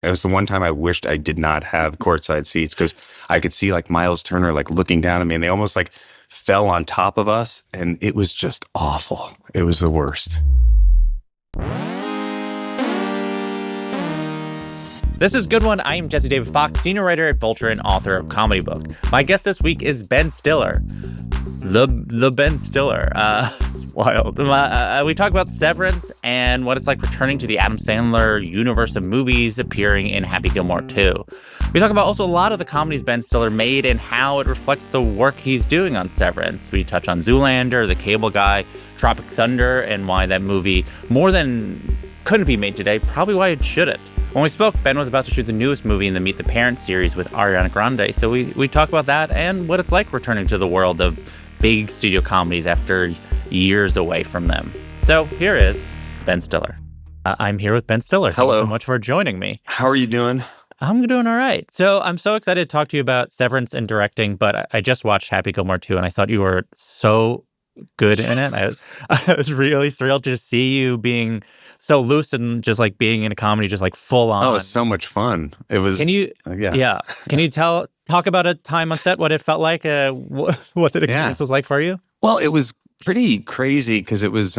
It was the one time I wished I did not have courtside seats because I could see like Miles Turner like looking down at me, and they almost like fell on top of us, and it was just awful. It was the worst. This is Good One. I am Jesse David Fox, senior writer at Vulture and author of Comedy Book. My guest this week is Ben Stiller. The Ben Stiller. Wild. We talk about Severance and what it's like returning to the Adam Sandler universe of movies, appearing in Happy Gilmore 2. We talk about also a lot of the comedies Ben Stiller made and how it reflects the work he's doing on Severance. We touch on Zoolander, The Cable Guy, Tropic Thunder, and why that movie, more than couldn't be made today, probably why it shouldn't. When we spoke, Ben was about to shoot the newest movie in the Meet the Parents series with Ariana Grande, so we talk about that and what it's like returning to the world of big studio comedies after years away from them. So here is Ben Stiller. I'm here with Ben Stiller. Hello. Thank you so much for joining me. How are you doing? I'm doing all right. So I'm so excited to talk to you about Severance and directing, but I just watched Happy Gilmore 2, and I thought you were so good in it. I was really thrilled to see you being so loose and just like being in a comedy, just like full on. Oh, it was so much fun. It was. Can you? Yeah. Can you talk about a time on set, what it felt like, what the experience was like for you? Well, it was pretty crazy because it was,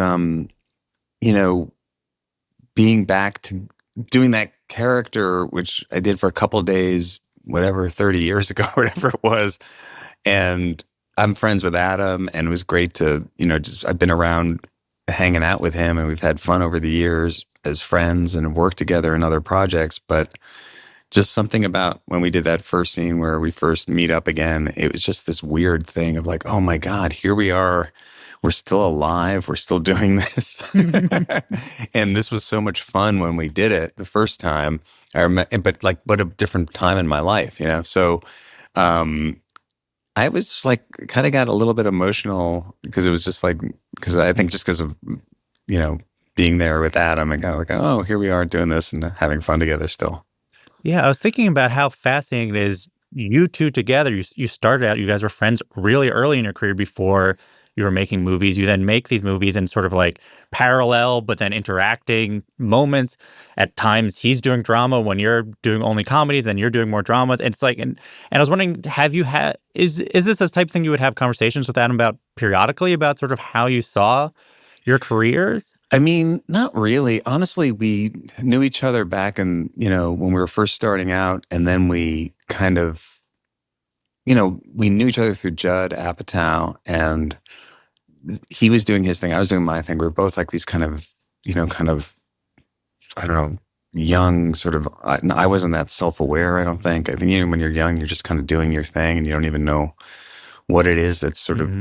being back to doing that character, which I did for a couple of days, 30 years ago, whatever it was, and I'm friends with Adam, and it was great to, I've been around hanging out with him, and we've had fun over the years as friends and worked together in other projects. But just something about when we did that first scene where we first meet up again, it was just this weird thing of like, oh my God, here we are. We're still alive. We're still doing this. And this was so much fun when we did it the first time. But what a different time in my life, So, I was like, kind of got a little bit emotional because it was just like, because I think just because of, being there with Adam and kind of like, oh, here we are doing this and having fun together still. Yeah, I was thinking about how fascinating it is you two together. You started out, you guys were friends really early in your career before you were making movies. You then make these movies in sort of like parallel, but then interacting moments. At times he's doing drama when you're doing only comedies, then you're doing more dramas. And it's like, and I was wondering, have you had, is this the type of thing you would have conversations with Adam about periodically about sort of how you saw your careers? I mean, not really. Honestly, we knew each other back in, when we were first starting out. And then we kind of, we knew each other through Judd Apatow, and he was doing his thing. I was doing my thing. We were both like these kind of, I don't know, young sort of, I wasn't that self-aware, I don't think. I think, when you're young, you're just kind of doing your thing and you don't even know what it is that's sort of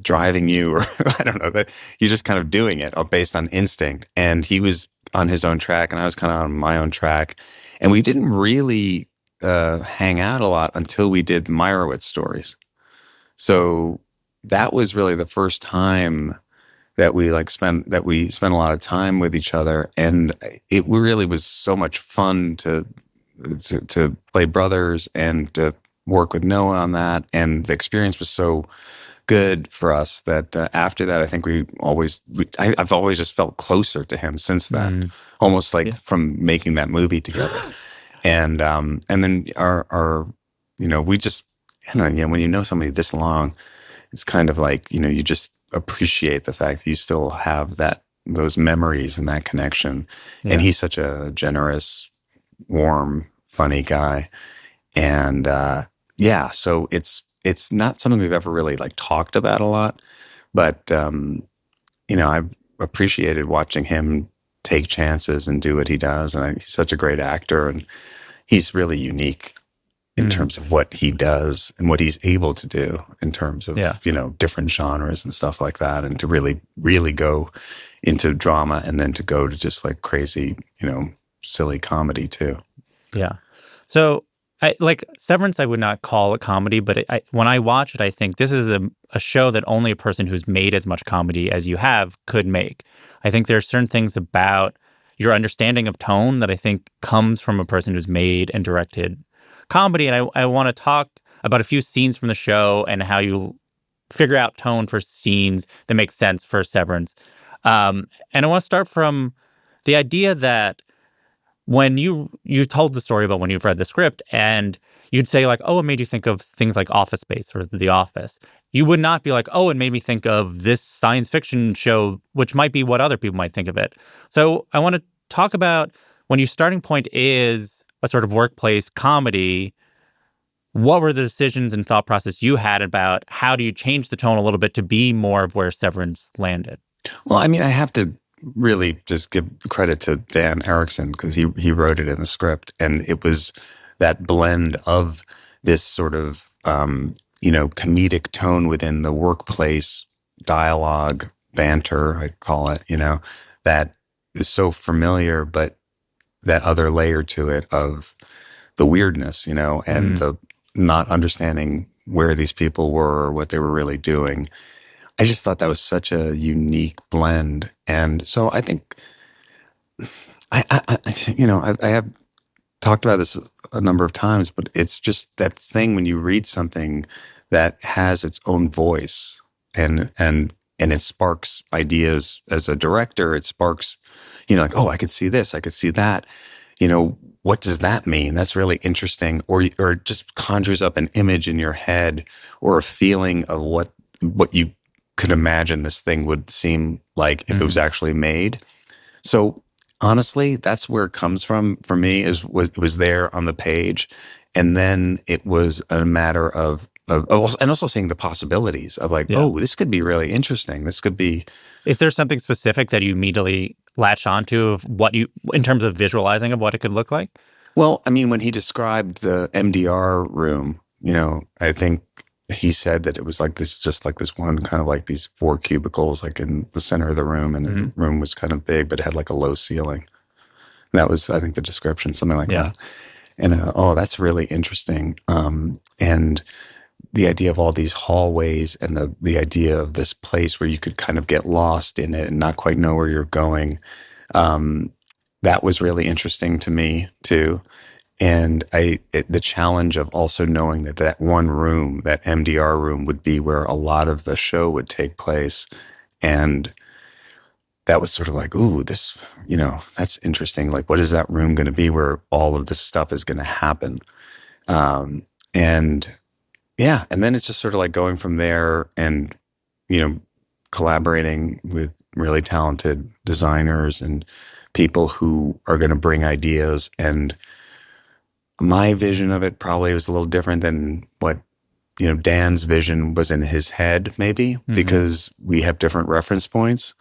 driving you, or I don't know, that you're just kind of doing it based on instinct. And he was on his own track and I was kind of on my own track. And we didn't really hang out a lot until we did the Meyerowitz stories. So that was really the first time that we spent a lot of time with each other, and it really was so much fun to play brothers and to work with Noah on that, and the experience was so good for us that after that, I think I've always just felt closer to him since then, almost like from making that movie together, and then our we just, when you know somebody this long, it's kind of like, you just appreciate the fact that you still have those memories and that connection. Yeah. And he's such a generous, warm, funny guy. And so it's not something we've ever really talked about a lot, but I've appreciated watching him take chances and do what he does. And he's such a great actor, and he's really unique in terms of what he does and what he's able to do in terms of, different genres and stuff like that. And to really, really go into drama and then to go to just crazy, silly comedy too. Yeah. So Severance, I would not call a comedy, but when I watch it, I think this is a show that only a person who's made as much comedy as you have could make. I think there are certain things about your understanding of tone that I think comes from a person who's made and directed comedy. And I want to talk about a few scenes from the show and how you figure out tone for scenes that make sense for Severance. And I want to start from the idea that when you told the story about when you've read the script and you'd say like, oh, it made you think of things like Office Space or The Office. You would not be like, oh, it made me think of this science fiction show, which might be what other people might think of it. So I want to talk about when your starting point is a sort of workplace comedy, what were the decisions and thought process you had about how do you change the tone a little bit to be more of where Severance landed? Well, I mean, I have to really just give credit to Dan Erickson because he wrote it in the script, and it was that blend of this sort of comedic tone within the workplace dialogue, banter, I call it, that is so familiar, but that other layer to it of the weirdness, and the not understanding where these people were or what they were really doing. I just thought that was such a unique blend. And so I think I have talked about this a number of times, but it's just that thing when you read something that has its own voice and it sparks ideas as a director. It sparks, like, oh, I could see this, I could see that. What does that mean? That's really interesting. Or it just conjures up an image in your head or a feeling of what you could imagine this thing would seem like if it was actually made. So honestly, that's where it comes from for me. It was there on the page, and then it was a matter of and also seeing the possibilities of like, oh, this could be really interesting. This could be. Is there something specific that you immediately latched onto of what you, in terms of visualizing of what it could look like? Well, I mean, when he described the MDR room, I think he said that it was like this, just like this one kind of like these 4 cubicles, like in the center of the room, and the room was kind of big, but it had like a low ceiling. And that was, I think, the description, something like that. And that's really interesting. And the idea of all these hallways and the idea of this place where you could kind of get lost in it and not quite know where you're going, that was really interesting to me too. And the challenge of also knowing that one room, that MDR room, would be where a lot of the show would take place. And that was sort of like, ooh, this, that's interesting. Like, what is that room going to be where all of this stuff is going to happen? And then it's just sort of like going from there and, collaborating with really talented designers and people who are going to bring ideas. And my vision of it probably was a little different than what, Dan's vision was in his head, maybe, because we have different reference points.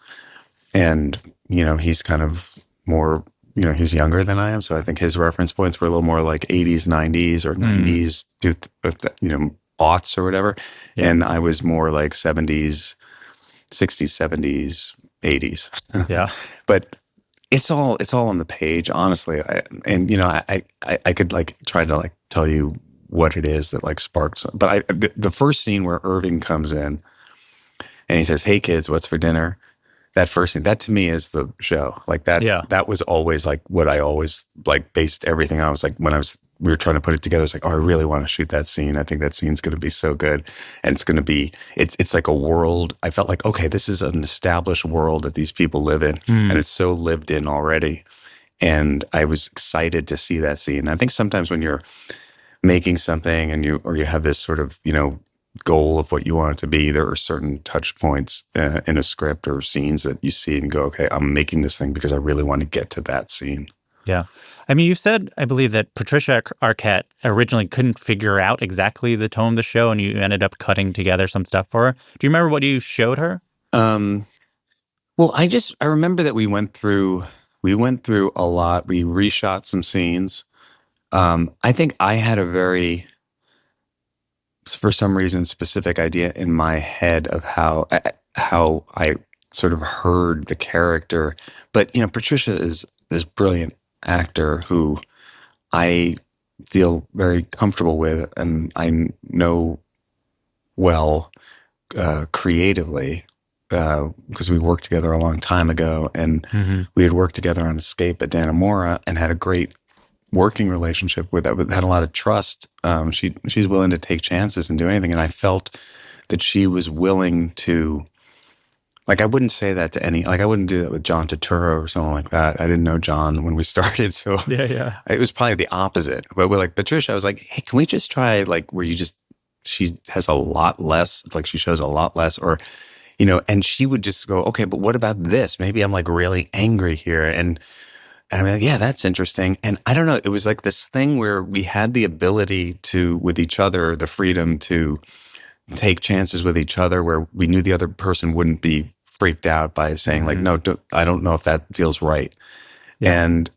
And, he's kind of more, he's younger than I am. So I think his reference points were a little more like 80s, 90s or 90s, aughts or whatever. Yeah. And I was more like 70s, 60s, 70s, 80s. Yeah. But it's all on the page, honestly. I could like try to like tell you what it is that like sparks. But the first scene where Irving comes in and he says, "Hey kids, what's for dinner?" That first scene, that to me is the show. Like that. Yeah. That was always like what I always like based everything on. I was like, when we were trying to put it together, it's like, oh, I really want to shoot that scene. I think that scene's going to be so good. And it's going to be, it's like a world. I felt like, okay, this is an established world that these people live in. And it's so lived in already. And I was excited to see that scene. I think sometimes when you're making something and you have this sort of, goal of what you want it to be, there are certain touch points in a script or scenes that you see and go, okay, I'm making this thing because I really want to get to that scene. Yeah. I mean, you said, I believe, that Patricia Arquette originally couldn't figure out exactly the tone of the show, and you ended up cutting together some stuff for her. Do you remember what you showed her? Well, I remember that we went through a lot. We reshot some scenes. I think I had a very, for some reason, specific idea in my head of how I sort of heard the character. But, Patricia is this brilliant actor who I feel very comfortable with and I know well creatively because we worked together a long time ago, and we had worked together on Escape at Dannemora and had a great working relationship with that. We had a lot of trust. She's willing to take chances and do anything, and I felt that she was willing to Like I wouldn't say that to any, like I wouldn't do that with John Turturro or someone like that. I didn't know John when we started. So Yeah, yeah. it was probably the opposite. But with like Patricia, I was like, hey, can we just try like where she has a lot less, like she shows a lot less or, and she would just go, okay, but what about this? Maybe I'm like really angry here. And I'm like, yeah, that's interesting. And I don't know, it was like this thing where we had the ability to, with each other, the freedom to take chances with each other where we knew the other person wouldn't be freaked out by saying like, no, I don't know if that feels right. Yeah. And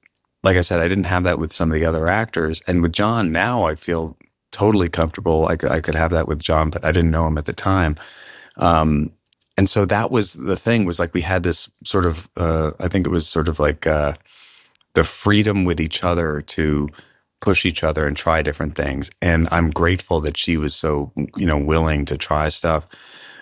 like I said, I didn't have that with some of the other actors. And with John now, I feel totally comfortable. I could have that with John, but I didn't know him at the time. And so that was the thing was like we had this sort of, I think it was sort of like the freedom with each other to push each other and try different things. And I'm grateful that she was so, willing to try stuff.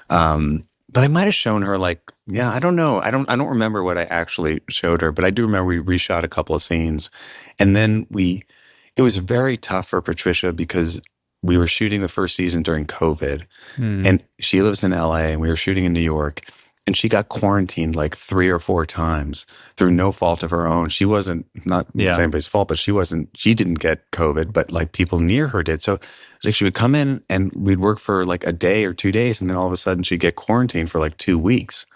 But I might have shown her like, yeah, I don't know. I don't remember what I actually showed her, but I do remember we reshot a couple of scenes. And then it was very tough for Patricia because we were shooting the first season during COVID and she lives in LA and we were shooting in New York and she got quarantined like 3 or 4 times through no fault of her own. She wasn't, not anybody's fault, but she didn't get COVID, but like people near her did. So like she would come in and we'd work for like a day or 2 days and then all of a sudden she'd get quarantined for like 2 weeks.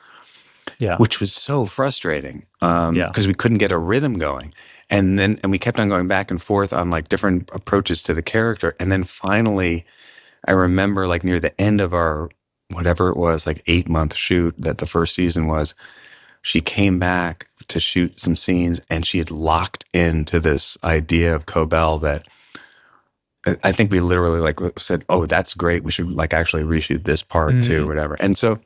Yeah. Which was so frustrating because we couldn't get a rhythm going. And we kept on going back and forth on like different approaches to the character. And then finally, I remember like near the end of our, whatever it was, like 8-month shoot that the first season was, she came back to shoot some scenes and she had locked into this idea of Cobell that I think we literally like said, oh, that's great. We should like actually reshoot this part too, whatever. And so,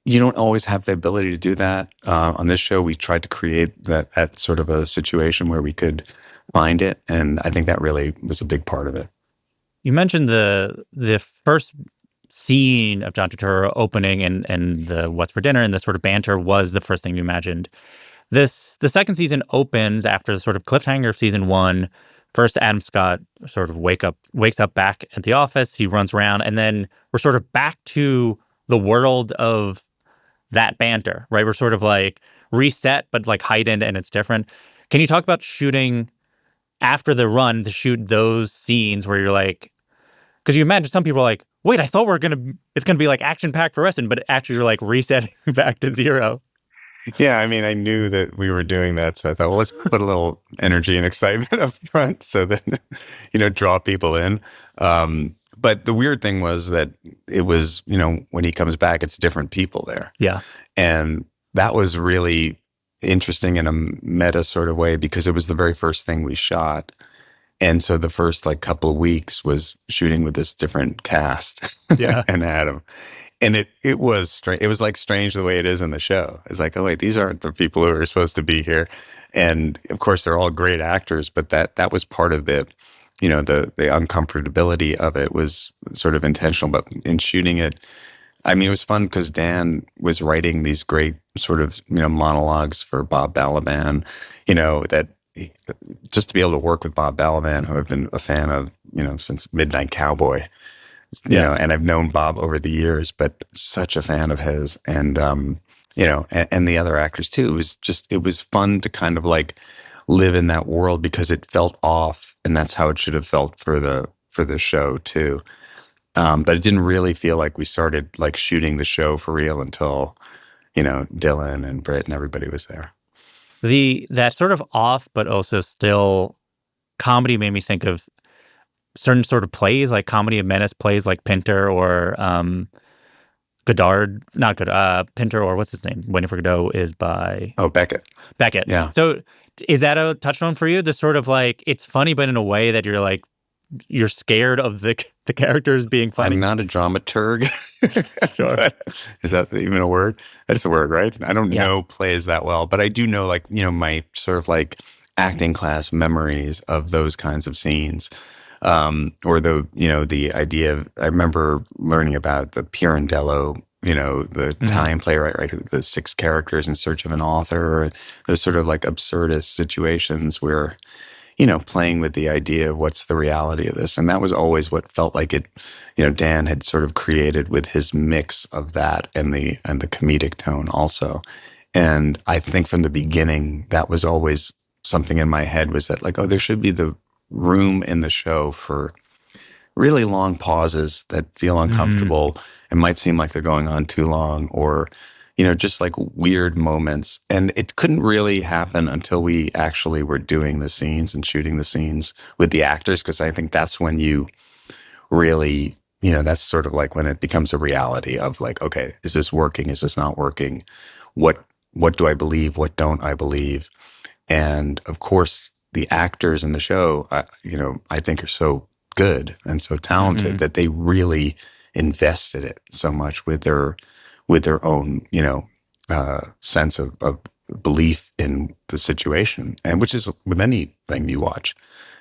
you don't always have the ability to do that. On this show, we tried to create that sort of a situation where we could find it. And I think that really was a big part of it. You mentioned the first scene of John Turturro opening and the what's for dinner and the sort of banter was the first thing you imagined. The second season opens after the sort of cliffhanger of season 1. First, Adam Scott sort of wakes up back at the office. He runs around, and then we're sort of back to the world of that banter, right? We're sort of like reset, but like heightened, and it's different. Can you talk about shooting after the run to shoot those scenes where you're like, because you imagine some people are like, wait, I thought it's gonna be like action packed for wrestling, but actually you're like resetting back to zero. Yeah, I mean, I knew that we were doing that, so I thought, well, let's put a little energy and excitement up front, so then, draw people in. But the weird thing was that it was, when he comes back, it's different people there. Yeah. And that was really interesting in a meta sort of way because it was the very first thing we shot. And so the first like couple of weeks was shooting with this different cast and Adam. And it was strange. It was like strange the way it is in the show. It's like, oh wait, these aren't the people who are supposed to be here. And of course they're all great actors, but that was part of the uncomfortability of it was sort of intentional. But in shooting it, I mean, it was fun because Dan was writing these great sort of, monologues for Bob Balaban, that just to be able to work with Bob Balaban, who I've been a fan of, since Midnight Cowboy, and I've known Bob over the years, but such a fan of his and the other actors too. It was fun to kind of like live in that world because it felt off and that's how it should have felt for the show too. But it didn't really feel like we started like shooting the show for real until, Dylan and Britt and everybody was there. That sort of off, but also still comedy made me think of certain sort of plays, like comedy of menace plays like Pinter or Godard, not good, Pinter or what's his name? Waiting for Godot is by... Oh, Beckett. Beckett. Yeah. So is that a touchstone for you? This sort of like, it's funny, but in a way that you're like, you're scared of the characters being funny. I'm not a dramaturg. Sure. Is that even a word? That's a word, right? I don't know plays that well, but I do know like, my sort of like acting class memories of those kinds of scenes. Or the idea of, I remember learning about the Pirandello, the Italian playwright, right? The 6 characters in search of an author, or those sort of like absurdist situations where, playing with the idea of what's the reality of this. And that was always what felt like it, Dan had sort of created with his mix of that and the comedic tone also. And I think from the beginning, that was always something in my head, was that like, oh, there should be the room in the show for really long pauses that feel uncomfortable and might seem like they're going on too long, or, just like weird moments. And it couldn't really happen until we actually were doing the scenes and shooting the scenes with the actors, because I think that's when you really, that's sort of like when it becomes a reality of like, okay, is this working? Is this not working? What do I believe? What don't I believe? And of course, the actors in the show, I think are so good and so talented that they really invested it so much with their own, sense of belief in the situation, and which is with anything you watch.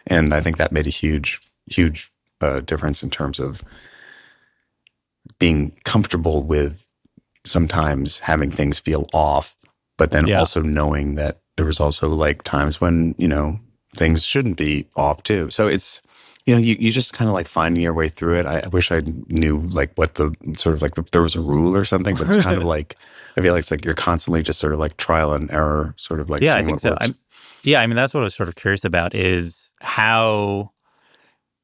And I think that made a huge difference in terms of being comfortable with sometimes having things feel off, but then also knowing that there was also like times when, things shouldn't be off too. So it's, you just kind of like finding your way through it. I wish I knew like what the sort of like there was a rule or something, but it's kind of like, I feel like it's like you're constantly just sort of like trial and error, sort of like Yeah, I seeing think what so. works. I mean, that's what I was sort of curious about, is how,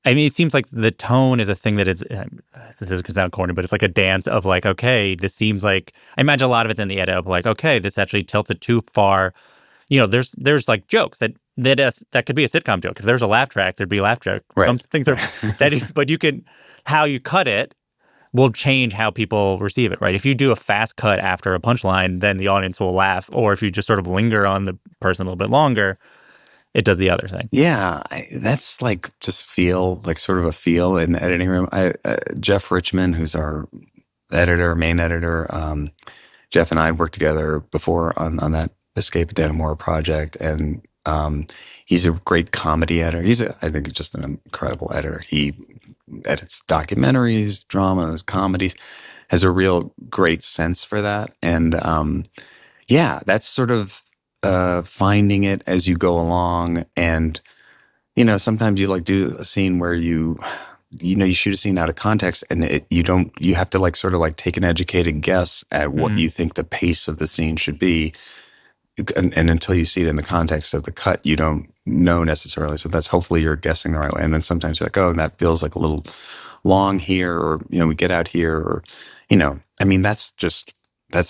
I mean, it seems like the tone is a thing that is, this is going to sound corny, but it's like a dance of like, okay, this seems like, I imagine a lot of it's in the edit of like, okay, this actually tilts it too far. There's like jokes that could be a sitcom joke. If there's a laugh track, there'd be a laugh track. Right. Some things are but how you cut it will change how people receive it, right? If you do a fast cut after a punchline, then the audience will laugh. Or if you just sort of linger on the person a little bit longer, it does the other thing. Yeah, that's like just feel, like sort of a feel in the editing room. Jeff Richmond, who's our main editor, Jeff and I had worked together before on that Escape at Dannemora project, and he's a great comedy editor. I think he's just an incredible editor. He edits documentaries, dramas, comedies, has a real great sense for that. And that's sort of finding it as you go along. And, sometimes you like do a scene where you shoot a scene out of context, and you have to like sort of like take an educated guess at what you think the pace of the scene should be. And until you see it in the context of the cut, you don't know necessarily. So that's hopefully you're guessing the right way. And then sometimes you're like, oh, that feels like a little long here, or, we get out here, or, I mean, that's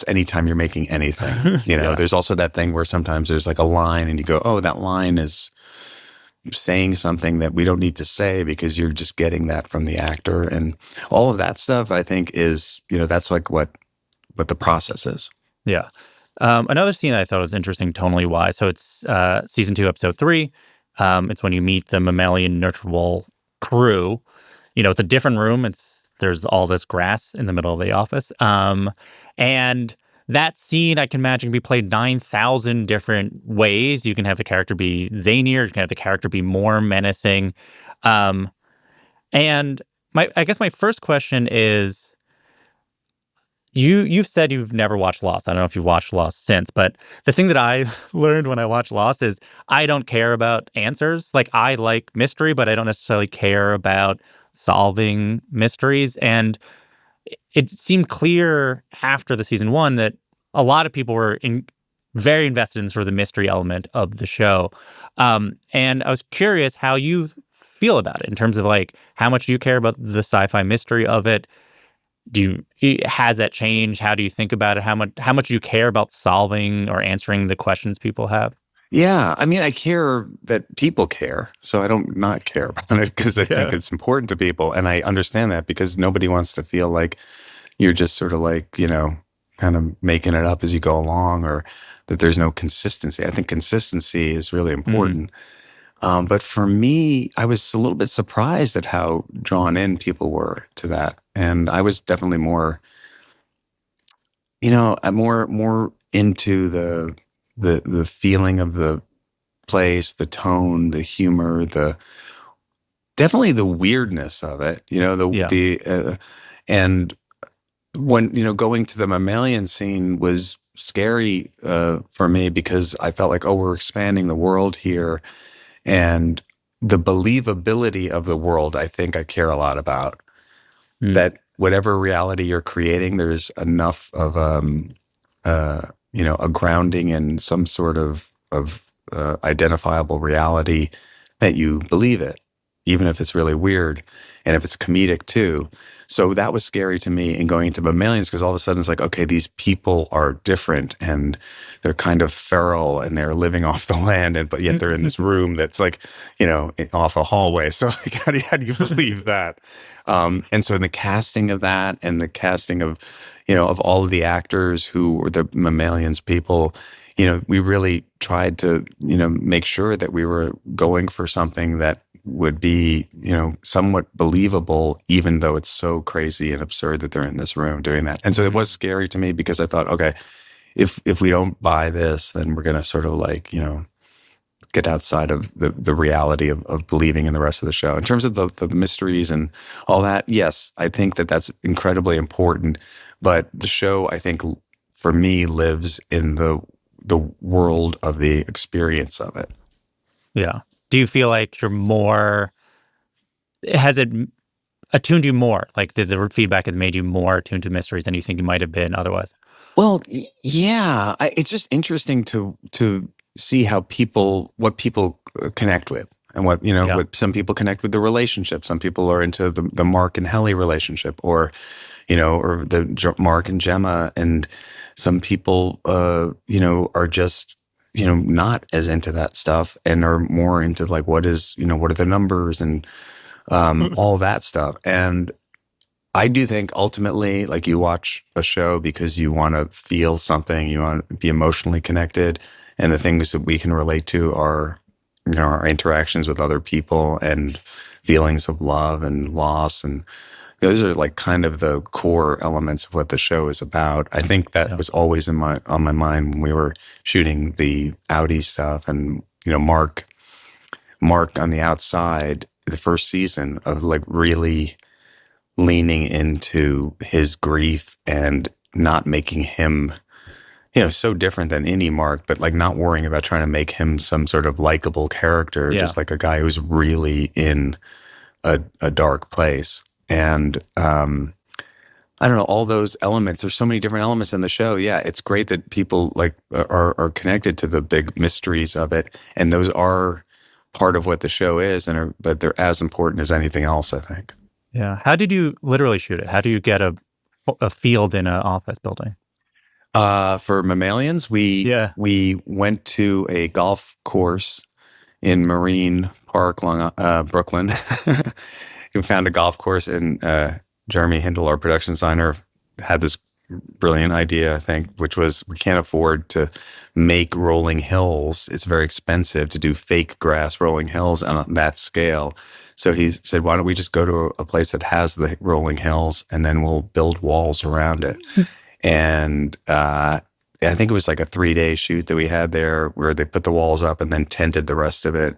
anytime you're making anything, There's also that thing where sometimes there's like a line and you go, oh, that line is saying something that we don't need to say, because you're just getting that from the actor. And all of that stuff, I think, is, that's like what the process is. Yeah. Another scene that I thought was interesting tonally wise. So it's season 2, episode 3. It's when you meet the mammalian nurturable crew. It's a different room. There's all this grass in the middle of the office. And that scene, I can imagine, can be played 9,000 different ways. You can have the character be zanier. You can have the character be more menacing. And I guess my first question is, You've said you've never watched Lost. I don't know if you've watched Lost since, but the thing that I learned when I watched Lost is I don't care about answers. Like, I like mystery, but I don't necessarily care about solving mysteries. And it seemed clear after the season 1 that a lot of people were very invested in sort of the mystery element of the show. And I was curious how you feel about it in terms of like, how much do you care about the sci-fi mystery of it? Has that changed? How do you think about it? How much do you care about solving or answering the questions people have? Yeah, I mean, I care that people care, so I don't not care about it, because I think it's important to people, and I understand that, because nobody wants to feel like you're just sort of like, kind of making it up as you go along, or that there's no consistency. I think consistency is really important. But for me, I was a little bit surprised at how drawn in people were to that. And I was definitely more, more into the feeling of the place, the tone, the humor, definitely the weirdness of it, and when, going to the mammalian scene was scary for me, because I felt like, oh, we're expanding the world here. And the believability of the world, I think I care a lot about. That whatever reality you're creating, there's enough of a grounding in some sort of identifiable reality that you believe it, even if it's really weird and if it's comedic too. So that was scary to me in going into Mammalians, because all of a sudden it's like, okay, these people are different and they're kind of feral and they're living off the land, but yet they're in this room that's like, off a hallway. So like, how do you believe that? And so in the casting of that and the casting of, of all of the actors who were the Mammalians people, we really tried to, make sure that we were going for something that would be, somewhat believable, even though it's so crazy and absurd that they're in this room doing that. And so it was scary to me, because I thought, okay, if we don't buy this, then we're going to sort of like, get outside of the reality of believing in the rest of the show. In terms of the mysteries and all that, yes, I think that's incredibly important. But the show, I think, for me, lives in the world of the experience of it. Yeah. Do you feel like has it attuned you more? Like the feedback has made you more attuned to mysteries than you think you might have been otherwise? Well, yeah, it's just interesting to see what people connect with, and what some people connect with the relationship. Some people are into the Mark and Helly relationship, or the Mark and Gemma, and some people, are just, not as into that stuff and are more into like, what are the numbers and all that stuff. And I do think ultimately, like, you watch a show because you want to feel something, you want to be emotionally connected, and the things that we can relate to are, our interactions with other people and feelings of love and loss, and those are like kind of the core elements of what the show is about. I think that was always on my mind when we were shooting the Audi stuff, and Mark on the outside, the first season, of like really leaning into his grief and not making him, so different than any Mark, but like not worrying about trying to make him some sort of likable character, just like a guy who's really in a dark place. And I don't know, all those elements. There's so many different elements in the show. Yeah, it's great that people like are connected to the big mysteries of it, and those are part of what the show is, but they're as important as anything else, I think. Yeah. How did you literally shoot it? How do you get a field in an office building? For Mammalians, we went to a golf course in Marine Park, Brooklyn. We found a golf course, and Jeremy Hindle, our production designer, had this brilliant idea, I think, which was, we can't afford to make rolling hills. It's very expensive to do fake grass rolling hills on that scale. So he said, why don't we just go to a place that has the rolling hills, and then we'll build walls around it. And I think it was like a 3-day shoot that we had there, where they put the walls up and then tented the rest of it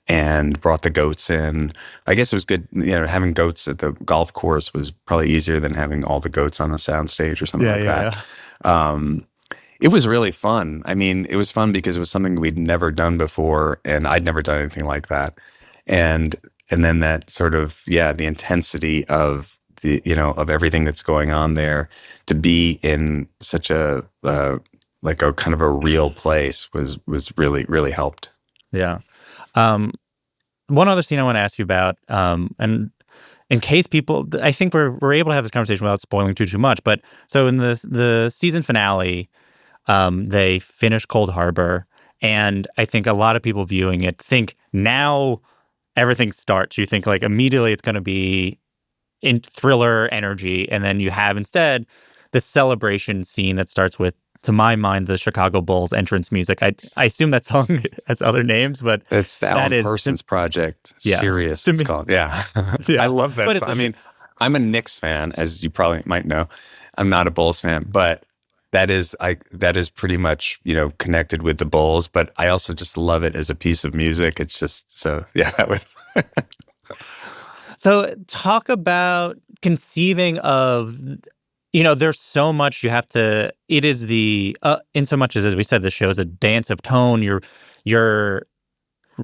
and brought the goats in. I guess it was good, having goats at the golf course was probably easier than having all the goats on the soundstage or something like that. Yeah. It was really fun. I mean, it was fun because it was something we'd never done before, and I'd never done anything like that. And then that sort of, the intensity of of everything that's going on there, to be in such a like a kind of a real place was really, really helped. Yeah. One other scene I want to ask you about, and in case people, I think we're able to have this conversation without spoiling too much. But so in the season finale, they finish Cold Harbor, and I think a lot of people viewing it think now everything starts. You think like immediately it's going to be in thriller energy, and then you have instead this celebration scene that starts with, to my mind, the Chicago Bulls entrance music. I assume that song has other names, but it's the Alan Parsons Project. Sirius, it's called. Yeah. I love that song. I mean, I'm a Knicks fan, as you probably might know. I'm not a Bulls fan, but that is pretty much, connected with the Bulls. But I also just love it as a piece of music. It's just so, that was. So talk about conceiving of, there's so much you have to, it is in so much as we said, the show is a dance of tone. You're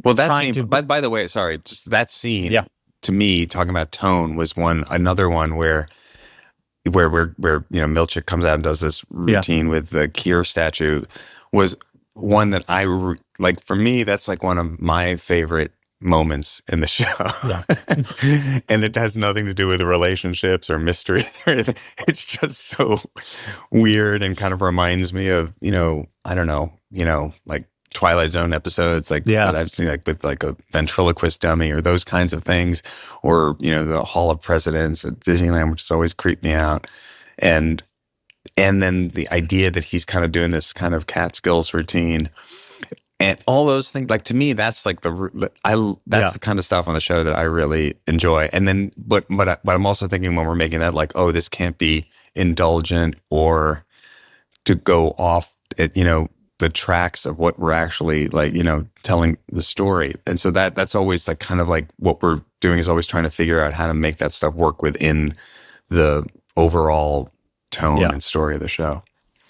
Well, that trying scene, to. by the way, sorry, just that scene Yeah. to me, talking about tone, was another one where Milchick comes out and does this Yeah. routine with the Kier statue, was one that like. For me, that's like one of my favorite moments in the show. Yeah. And it has nothing to do with relationships or mystery or anything. It's just so weird and kind of reminds me of, I don't know, like Twilight Zone episodes like Yeah. that I've seen, like with like a ventriloquist dummy or those kinds of things, or the Hall of Presidents at Disneyland, which has always creeped me out. And then the idea that he's kind of doing this kind of Catskills routine and all those things, like, to me, that's like that's the kind of stuff on the show that I really enjoy. And then, but I'm also thinking when we're making that, like, oh, this can't be indulgent or to go off at, the tracks of what we're actually, like, telling the story. And so that's always like kind of like what we're doing, is always trying to figure out how to make that stuff work within the overall tone and story of the show.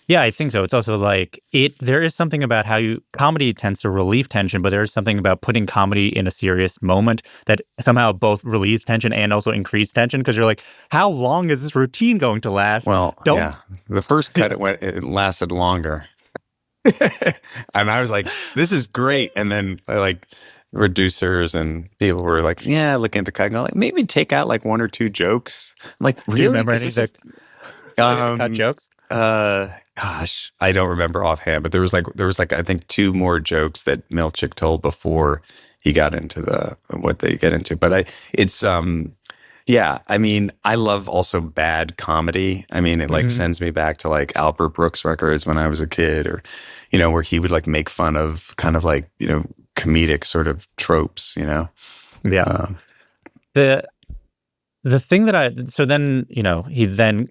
Yeah, I think so. It's also like there is something about how comedy tends to relieve tension, but there is something about putting comedy in a serious moment that somehow both relieves tension and also increase tension, because you're like, how long is this routine going to last? Well, yeah. The first cut, it lasted longer. And I was like, this is great. And then like producers and people were like, yeah, looking at the cut and go like, maybe take out like one or two jokes. I'm like, really? Do you remember any of the cut jokes? Gosh, I don't remember offhand, but there was like I think two more jokes that Milchick told before he got into what they get into. But yeah, I mean, I love also bad comedy. I mean, it like sends me back to like Albert Brooks records when I was a kid, or where he would like make fun of kind of like comedic sort of tropes. Yeah. The thing that so then he then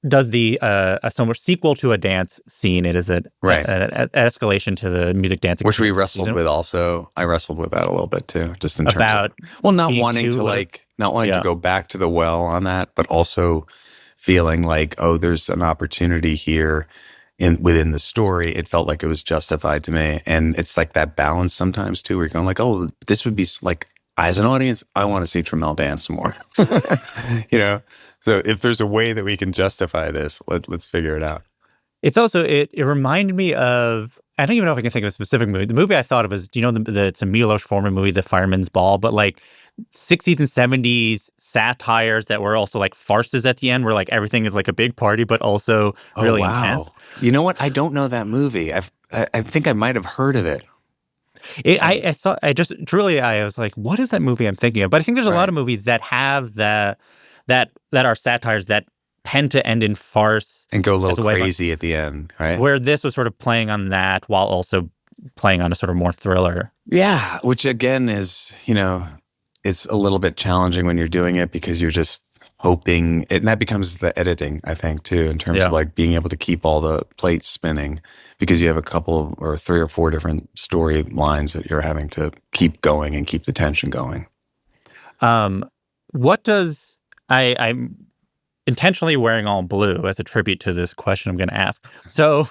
does the a somewhat sequel to a dance scene. It is an escalation to the music dancing, which we wrestled with also. I wrestled with that a little bit too, just in terms of not wanting to go back to the well on that, but also feeling like, oh, there's an opportunity here within the story. It felt like it was justified to me, and it's like that balance sometimes too, where you're going like, oh, this would be like, as an audience, I want to see Trammell dance some more. So if there's a way that we can justify this, let's figure it out. It's also, it reminded me of, I don't even know if I can think of a specific movie. The movie I thought of was, it's a Milos Forman movie, The Fireman's Ball, but like 60s and 70s satires that were also like farces at the end, where like everything is like a big party, but also really intense. You know what? I don't know that movie. I think I might have heard of it. I was like, what is that movie I'm thinking of? But I think there's a lot of movies that have that are satires that tend to end in farce and go a little crazy at the end, right? Where this was sort of playing on that while also playing on a sort of more thriller. Yeah, which again is, it's a little bit challenging when you're doing it, because you're just hoping, and that becomes the editing, I think, too, in terms of like being able to keep all the plates spinning, because you have a couple or three or four different storylines that you're having to keep going and keep the tension going. What does I'm intentionally wearing all blue as a tribute to this question I'm going to ask. So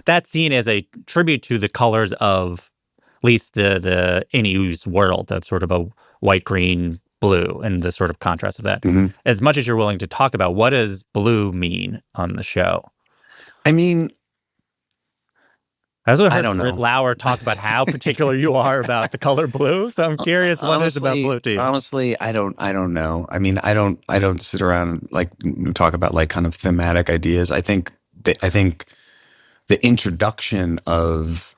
that scene is a tribute to the colors of at least the Inu's world, of sort of a white, green, blue, and the sort of contrast of that. Mm-hmm. As much as you're willing to talk about, what does blue mean on the show? I mean, I don't know. Lauer talk about how particular you are about the color blue. So I'm curious, what is about blue to you? Honestly, I don't know. I mean, I don't sit around and like talk about like kind of thematic ideas. I think the introduction of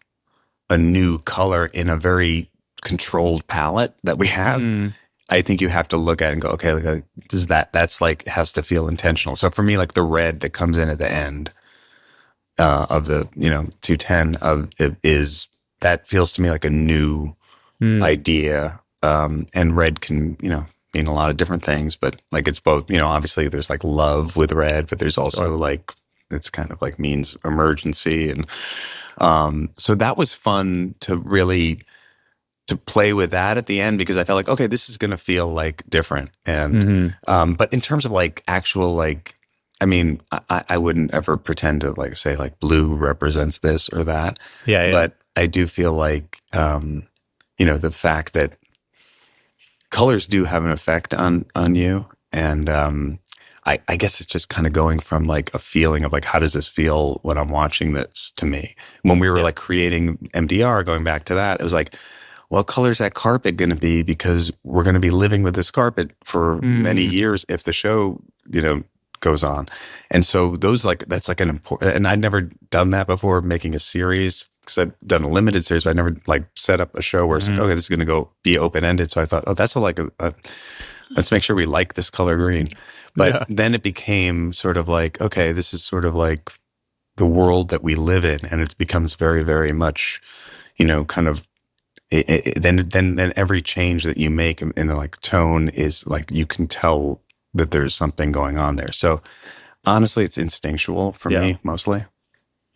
a new color in a very controlled palette that we have, I think you have to look at and go, okay, like, that's like, has to feel intentional. So for me, like the red that comes in at the end of the 210 of it is, that feels to me like a new idea, and red can mean a lot of different things, but like it's both, obviously there's like love with red, but there's also like, it's kind of like means emergency, and so that was fun to really to play with that at the end, because I felt like, okay, this is going to feel like different, and but in terms of like actual like, I mean, I wouldn't ever pretend to like say like blue represents this or that. Yeah. But I do feel like the fact that colors do have an effect on you. And I guess it's just kind of going from like a feeling of like, how does this feel when I'm watching this to me? When we were like creating MDR, going back to that, it was like, well, color's that carpet going to be, because we're going to be living with this carpet for many years if the show, goes on. And so that's like an important, and I'd never done that before, making a series, because I've done a limited series, but I never like set up a show where it's like, okay, this is going to be open-ended. So I thought, oh, that's let's make sure we like this color green. But then it became sort of like, okay, this is sort of like the world that we live in. And it becomes very, very much, kind of, then every change that you make in the like tone is like, you can tell that there's something going on there. So honestly, it's instinctual for me mostly.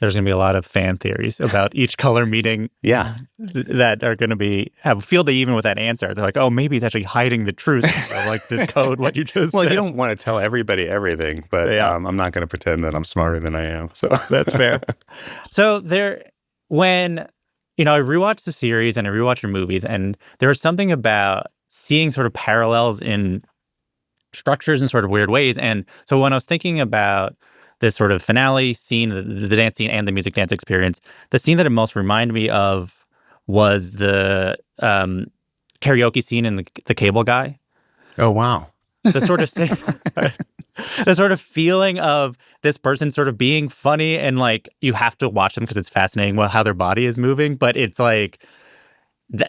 There's going to be a lot of fan theories about each color meeting that are going to have a field day even with that answer. They're like, oh, maybe he's actually hiding the truth. Or like decode what you just said. You don't want to tell everybody everything, but I'm not going to pretend that I'm smarter than I am. So that's fair. So when I rewatched the series and I rewatched your movies, and there was something about seeing sort of parallels in structures in sort of weird ways. And so when I was thinking about this sort of finale scene, the dance scene and the music dance experience, the scene that it most reminded me of was the karaoke scene in the Cable Guy. Oh, wow. The sort of the sort of feeling of this person sort of being funny, and like you have to watch them because it's fascinating how their body is moving. But it's like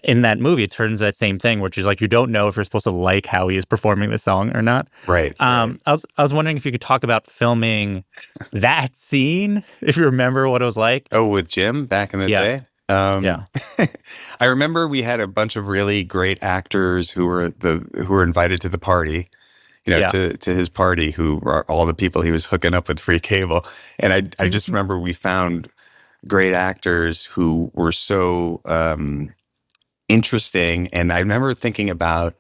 in that movie, it turns that same thing, which is like you don't know if you're supposed to like how he is performing the song or not. Right. I was wondering if you could talk about filming that scene, if you remember what it was like. Oh, with Jim back in the day. I remember we had a bunch of really great actors who were invited to the party, to his party, who are all the people he was hooking up with free cable. And I just remember we found great actors who were so interesting. And I remember thinking about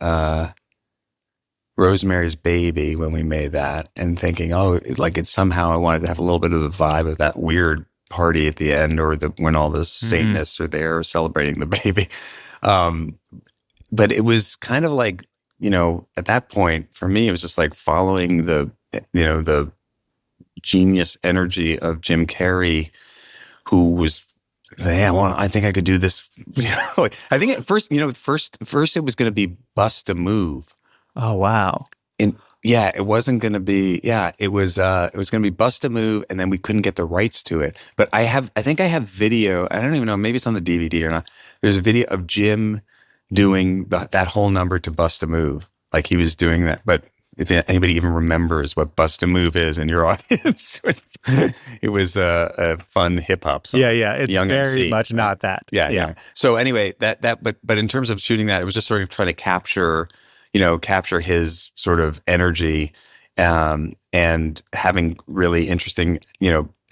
Rosemary's Baby when we made that, and thinking, it's somehow I wanted to have a little bit of the vibe of that weird party at the end, or when all the Satanists are there celebrating the baby. But it was kind of like, at that point for me, it was just like following the genius energy of Jim Carrey, who was, I think I could do this. I think at first, first it was going to be Bust a Move. Oh, wow. It wasn't going to be, it was going to be Bust a Move, and then we couldn't get the rights to it. But I think I have video, I don't even know, maybe it's on the DVD or not. There's a video of Jim doing that whole number to Bust a Move. Like he was doing that. But if anybody even remembers what Bust a Move is in your audience, it was a fun hip hop song. Yeah. It's Young very MC. Much not that. Yeah. So anyway, but in terms of shooting that, it was just sort of trying to capture his sort of energy, and having really interesting,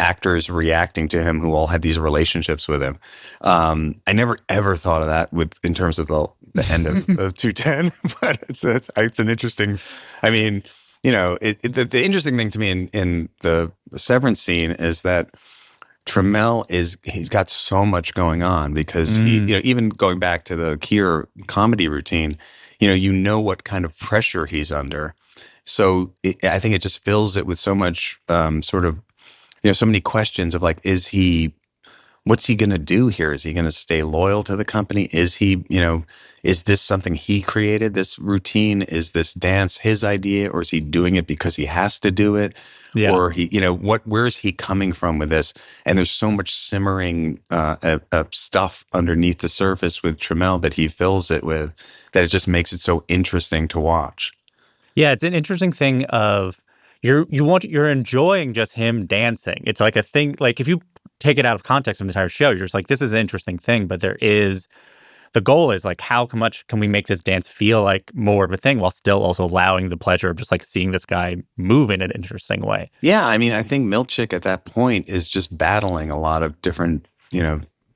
actors reacting to him who all had these relationships with him. I never ever thought of that in terms of the end of 210, but it's an interesting. I mean, the interesting thing to me in the Severance scene is that Trammell he's got so much going on, because he, even going back to the Keir comedy routine, what kind of pressure he's under. So I think it just fills it with so much sort of, so many questions of like, what's he going to do here? Is he going to stay loyal to the company? Is he, is this something he created, this routine? Is this dance his idea, or is he doing it because he has to do it? Yeah. Or where is he coming from with this? And there's so much simmering stuff underneath the surface with Trammell that he fills it with, that it just makes it so interesting to watch. Yeah, it's an interesting thing of you're enjoying just him dancing. It's like a thing, like if you take it out of context from the entire show, you're just like, this is an interesting thing, but the goal is like, how much can we make this dance feel like more of a thing while still also allowing the pleasure of just like seeing this guy move in an interesting way? Yeah, I mean, I think Milchick at that point is just battling a lot of different,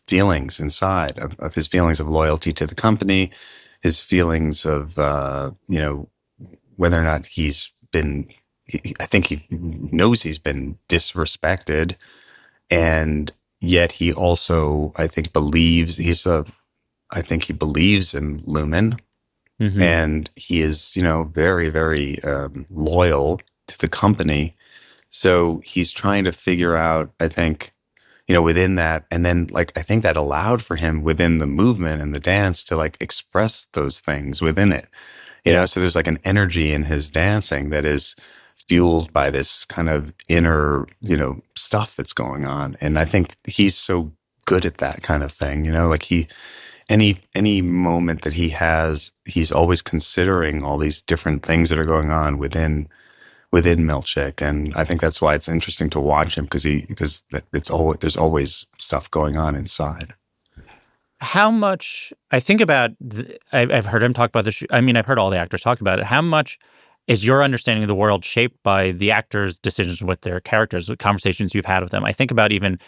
feelings inside of his feelings of loyalty to the company, his feelings of, whether or not I think he knows he's been disrespected, and yet he also, I think, believes he's a I think he believes in Lumen, and he is, very, very loyal to the company. So he's trying to figure out, I think, within that, and then like I think that allowed for him within the movement and the dance to like express those things within it. So there's like an energy in his dancing that is fueled by this kind of inner, stuff that's going on. And I think he's so good at that kind of thing, like any moment that he has, he's always considering all these different things that are going on within Milchick. And I think that's why it's interesting to watch him, because there's always stuff going on inside. How much I think about, I've heard him talk about this. I mean, I've heard all the actors talk about it. How much is your understanding of the world shaped by the actors' decisions with their characters, the conversations you've had with them? I think about even,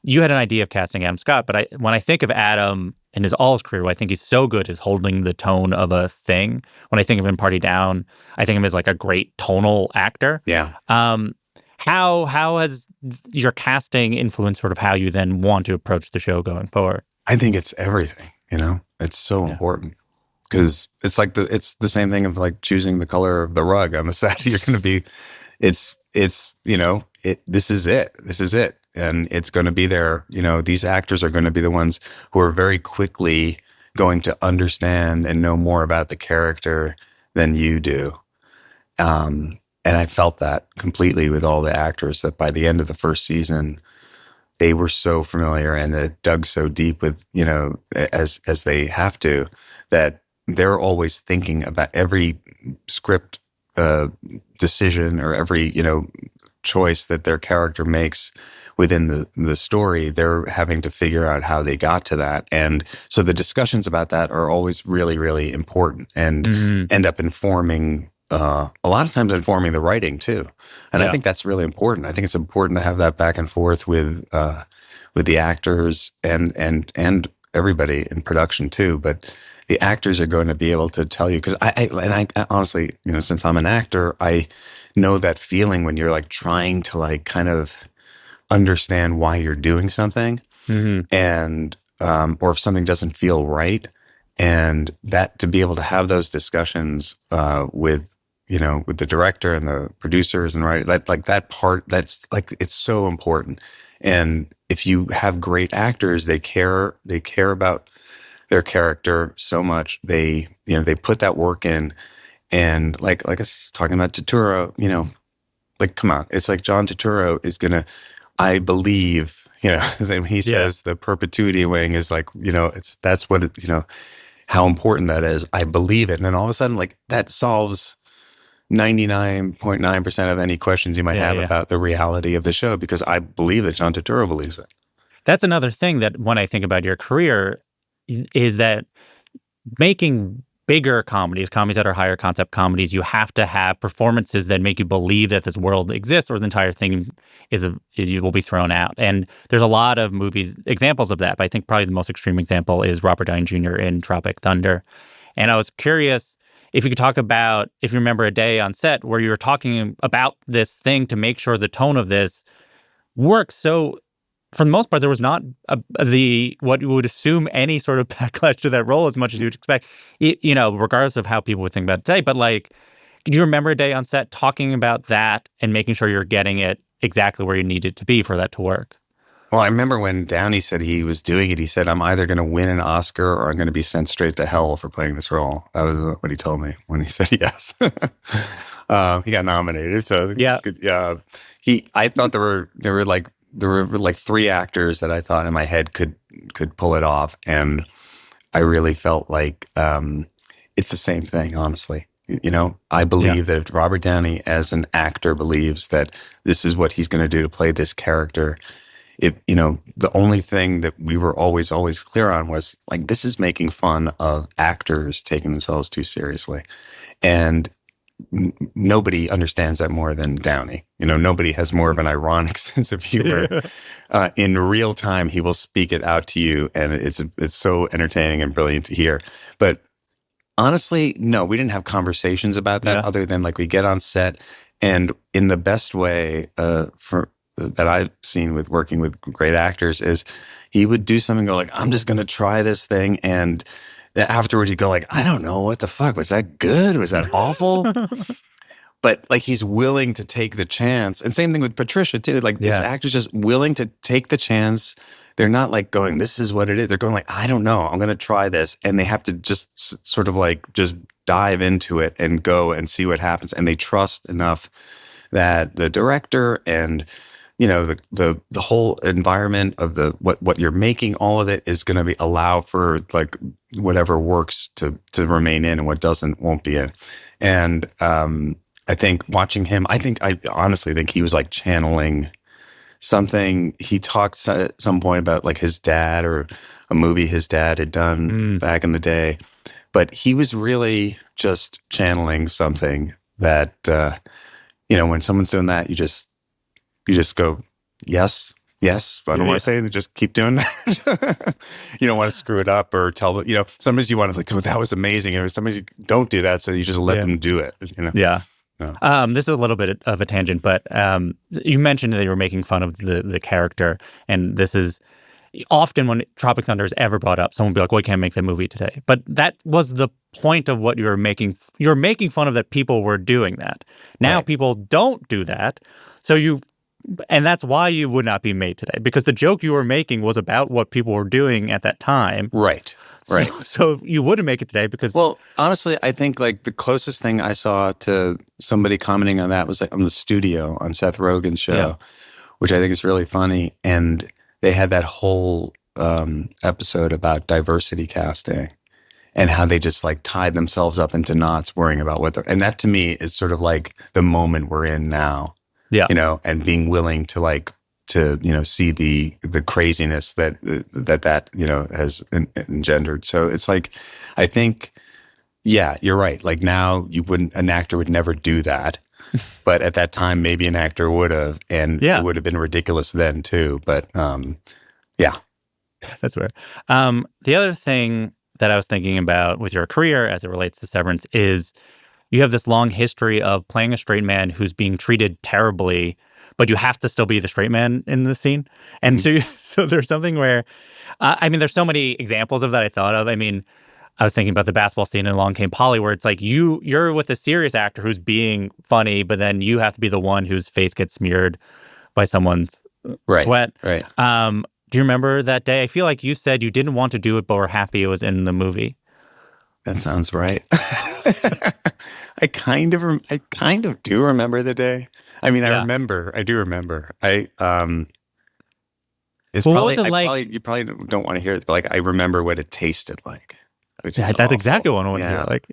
you had an idea of casting Adam Scott, but when I think of Adam in all his career, I think he's so good is holding the tone of a thing. When I think of him Party Down, I think of him as like a great tonal actor. Yeah. How has your casting influenced sort of how you then want to approach the show going forward? I think it's everything, it's so important, because it's the same thing of like choosing the color of the rug on the set. You're going to be, this is it. And it's going to be there. These actors are going to be the ones who are very quickly going to understand and know more about the character than you do. And I felt that completely with all the actors, that by the end of the first season, they were so familiar and dug so deep with, as they have to, that they're always thinking about every script decision or every, choice that their character makes within the story. They're having to figure out how they got to that. And so the discussions about that are always really, really important, and end up informing, a lot of times informing the writing too. And I think that's really important. I think it's important to have that back and forth with the actors and everybody in production too. But the actors are going to be able to tell you, because I honestly, since I'm an actor, I know that feeling when you're like trying to like kind of understand why you're doing something, and or if something doesn't feel right, and that to be able to have those discussions with the director and the producers and that part, that's like, it's so important. And if you have great actors, they care about their character so much. They put that work in. And like I was talking about Turturro, like, come on, it's like John Turturro is gonna, I believe, when he says the perpetuity wing is like, that's what how important that is. I believe it. And then all of a sudden, like, that solves 99.9% of any questions you might have about the reality of the show, because I believe that John Turturro believes it. That's another thing that when I think about your career is that making bigger comedies that are higher concept comedies, you have to have performances that make you believe that this world exists, or the entire thing you will be thrown out. And there's a lot of examples of that. But I think probably the most extreme example is Robert Downey Jr. in Tropic Thunder. And I was curious if you could talk about, if you remember a day on set where you were talking about this thing to make sure the tone of this works. So for the most part, there was not what you would assume any sort of backlash to that role as much as you'd expect, regardless of how people would think about it today. But like, do you remember a day on set talking about that and making sure you're getting it exactly where you need it to be for that to work? Well, I remember when Downey said he was doing it, he said, I'm either going to win an Oscar or I'm going to be sent straight to hell for playing this role. That was what he told me when he said yes. He got nominated. So I thought there were like three actors that I thought in my head could pull it off. And I really felt like it's the same thing, honestly. I believe that if Robert Downey as an actor believes that this is what he's going to do to play this character, the only thing that we were always clear on was like, this is making fun of actors taking themselves too seriously. And nobody understands that more than Downey. Nobody has more of an ironic sense of humor. In real time, he will speak it out to you, and it's so entertaining and brilliant to hear. But honestly, no, we didn't have conversations about that other than like we get on set, and in the best way for that I've seen with working with great actors is he would do something, go like, I'm just going to try this thing. And afterwards he'd go like, I don't know, what the fuck? Was that good? Was that awful? But like he's willing to take the chance. And same thing with Patricia too. Like this actor's just willing to take the chance. They're not like going, this is what it is. They're going like, I don't know, I'm going to try this. And they have to just sort of like just dive into it and go and see what happens. And they trust enough that the director and, you know, the whole environment of the what you're making, all of it is going to be allow for like whatever works to remain in, and what doesn't won't be in. And I think watching him, I honestly think he was like channeling something. He talked at some point about like his dad or a movie his dad had done back in the day, but he was really just channeling something that, you know, when someone's doing that, you just go, yes. I don't want to say it, just keep doing that. You don't want to screw it up or tell them, you know, sometimes you want to like, oh, that was amazing. And sometimes you don't do that. So you just let them do it, you know? Yeah. This is a little bit of a tangent, but you mentioned that you were making fun of the character, and this is often when Tropic Thunder is ever brought up, someone will be like, well, we can't make that movie today. But that was the point of what you were making. You were making fun of that people were doing that. Now people don't do that. And that's why you would not be made today, because the joke you were making was about what people were doing at that time. Right. Right. So you wouldn't make it today because... Well, honestly, I think like the closest thing I saw to somebody commenting on that was like on The Studio on Seth Rogen's show, which I think is really funny. And they had that whole episode about diversity casting and how they just like tied themselves up into knots worrying about what they're... And that to me is sort of like the moment we're in now, you know, and being willing to like, to, you know, see the craziness that you know, has engendered. So it's like, I think, yeah, you're right. Like now an actor would never do that. But at that time, maybe an actor would have, and it would have been ridiculous then too. But yeah. That's weird. The other thing that I was thinking about with your career as it relates to Severance is you have this long history of playing a straight man who's being treated terribly, but you have to still be the straight man in the scene. And so there's something where, I mean, there's so many examples of that I thought of. I mean, I was thinking about the basketball scene in Along Came Polly, where it's like you're with a serious actor who's being funny, but then you have to be the one whose face gets smeared by someone's sweat. Right. Do you remember that day? I feel like you said you didn't want to do it, but were happy it was in the movie. That sounds right. I kind of do remember the day. I mean, I do remember. It's probably, you probably don't want to hear it, but like, I remember what it tasted like. That's awful. Exactly what I want to hear. Like,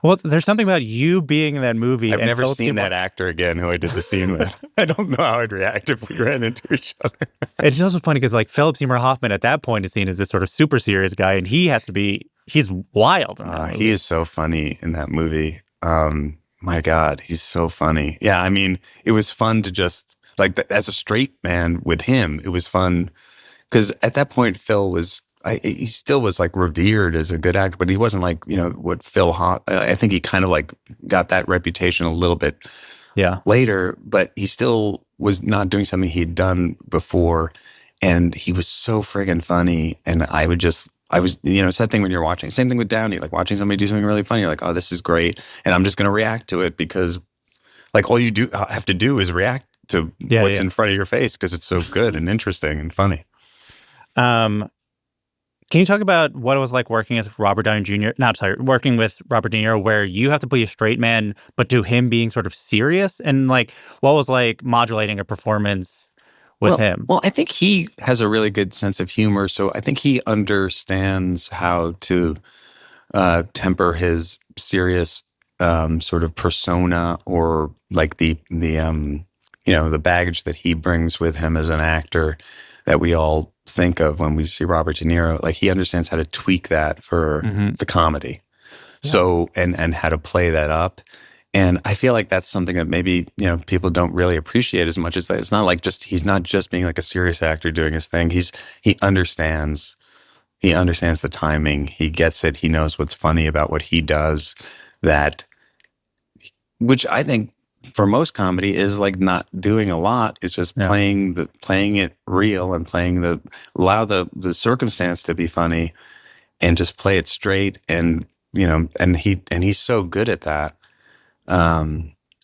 well, there's something about you being in that movie. I've never seen that actor again who I did the scene with. I don't know how I'd react if we ran into each other. It's also funny because like Philip Seymour Hoffman at that point is seen as this sort of super serious guy, and he's wild. He is so funny in that movie. My God, he's so funny. Yeah, I mean, it was fun to just like as a straight man with him. It was fun because at that point Phil was. He still was like revered as a good actor, but he wasn't like, you know, what I think he kind of like got that reputation a little bit later, but he still was not doing something he'd done before. And he was so friggin' funny. And I was, you know, it's that thing when you're watching, same thing with Downey, like watching somebody do something really funny. You're like, oh, this is great. And I'm just going to react to it because like all you have to do is react to what's in front of your face because it's so good and interesting and funny. Can you talk about what it was like working with Robert Downey Jr.? Working with Robert De Niro, where you have to play a straight man, but to him being sort of serious, and like what was like modulating a performance with him? Well, I think he has a really good sense of humor, so I think he understands how to temper his serious sort of persona, or like the you know, the baggage that he brings with him as an actor that we all think of when we see Robert De Niro. Like he understands how to tweak that for the comedy. Yeah. So, and how to play that up. And I feel like that's something that maybe, you know, people don't really appreciate as much as that. It's not like he's not just being like a serious actor doing his thing. He understands the timing. He gets it. He knows what's funny about what he does, which I think for most comedy is like not doing a lot. It's just Yeah. playing it real and allow the circumstance to be funny and just play it straight. And, and he's so good at that. I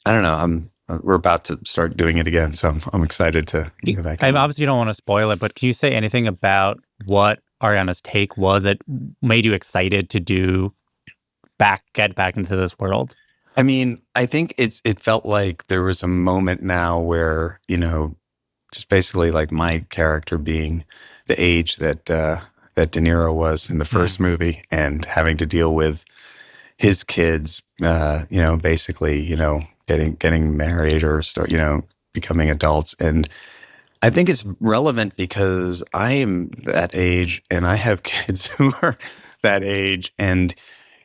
don't know. We're about to start doing it again. So I'm excited to go back I in. obviously don't want to spoil it, but can you say anything about what Ariana's take was that made you excited to get back into this world? I mean, I think it felt like there was a moment now where, just basically like my character being the age that De Niro was in the first movie and having to deal with his kids, basically, getting married or start, becoming adults. And I think it's relevant because I am that age and I have kids who are that age, and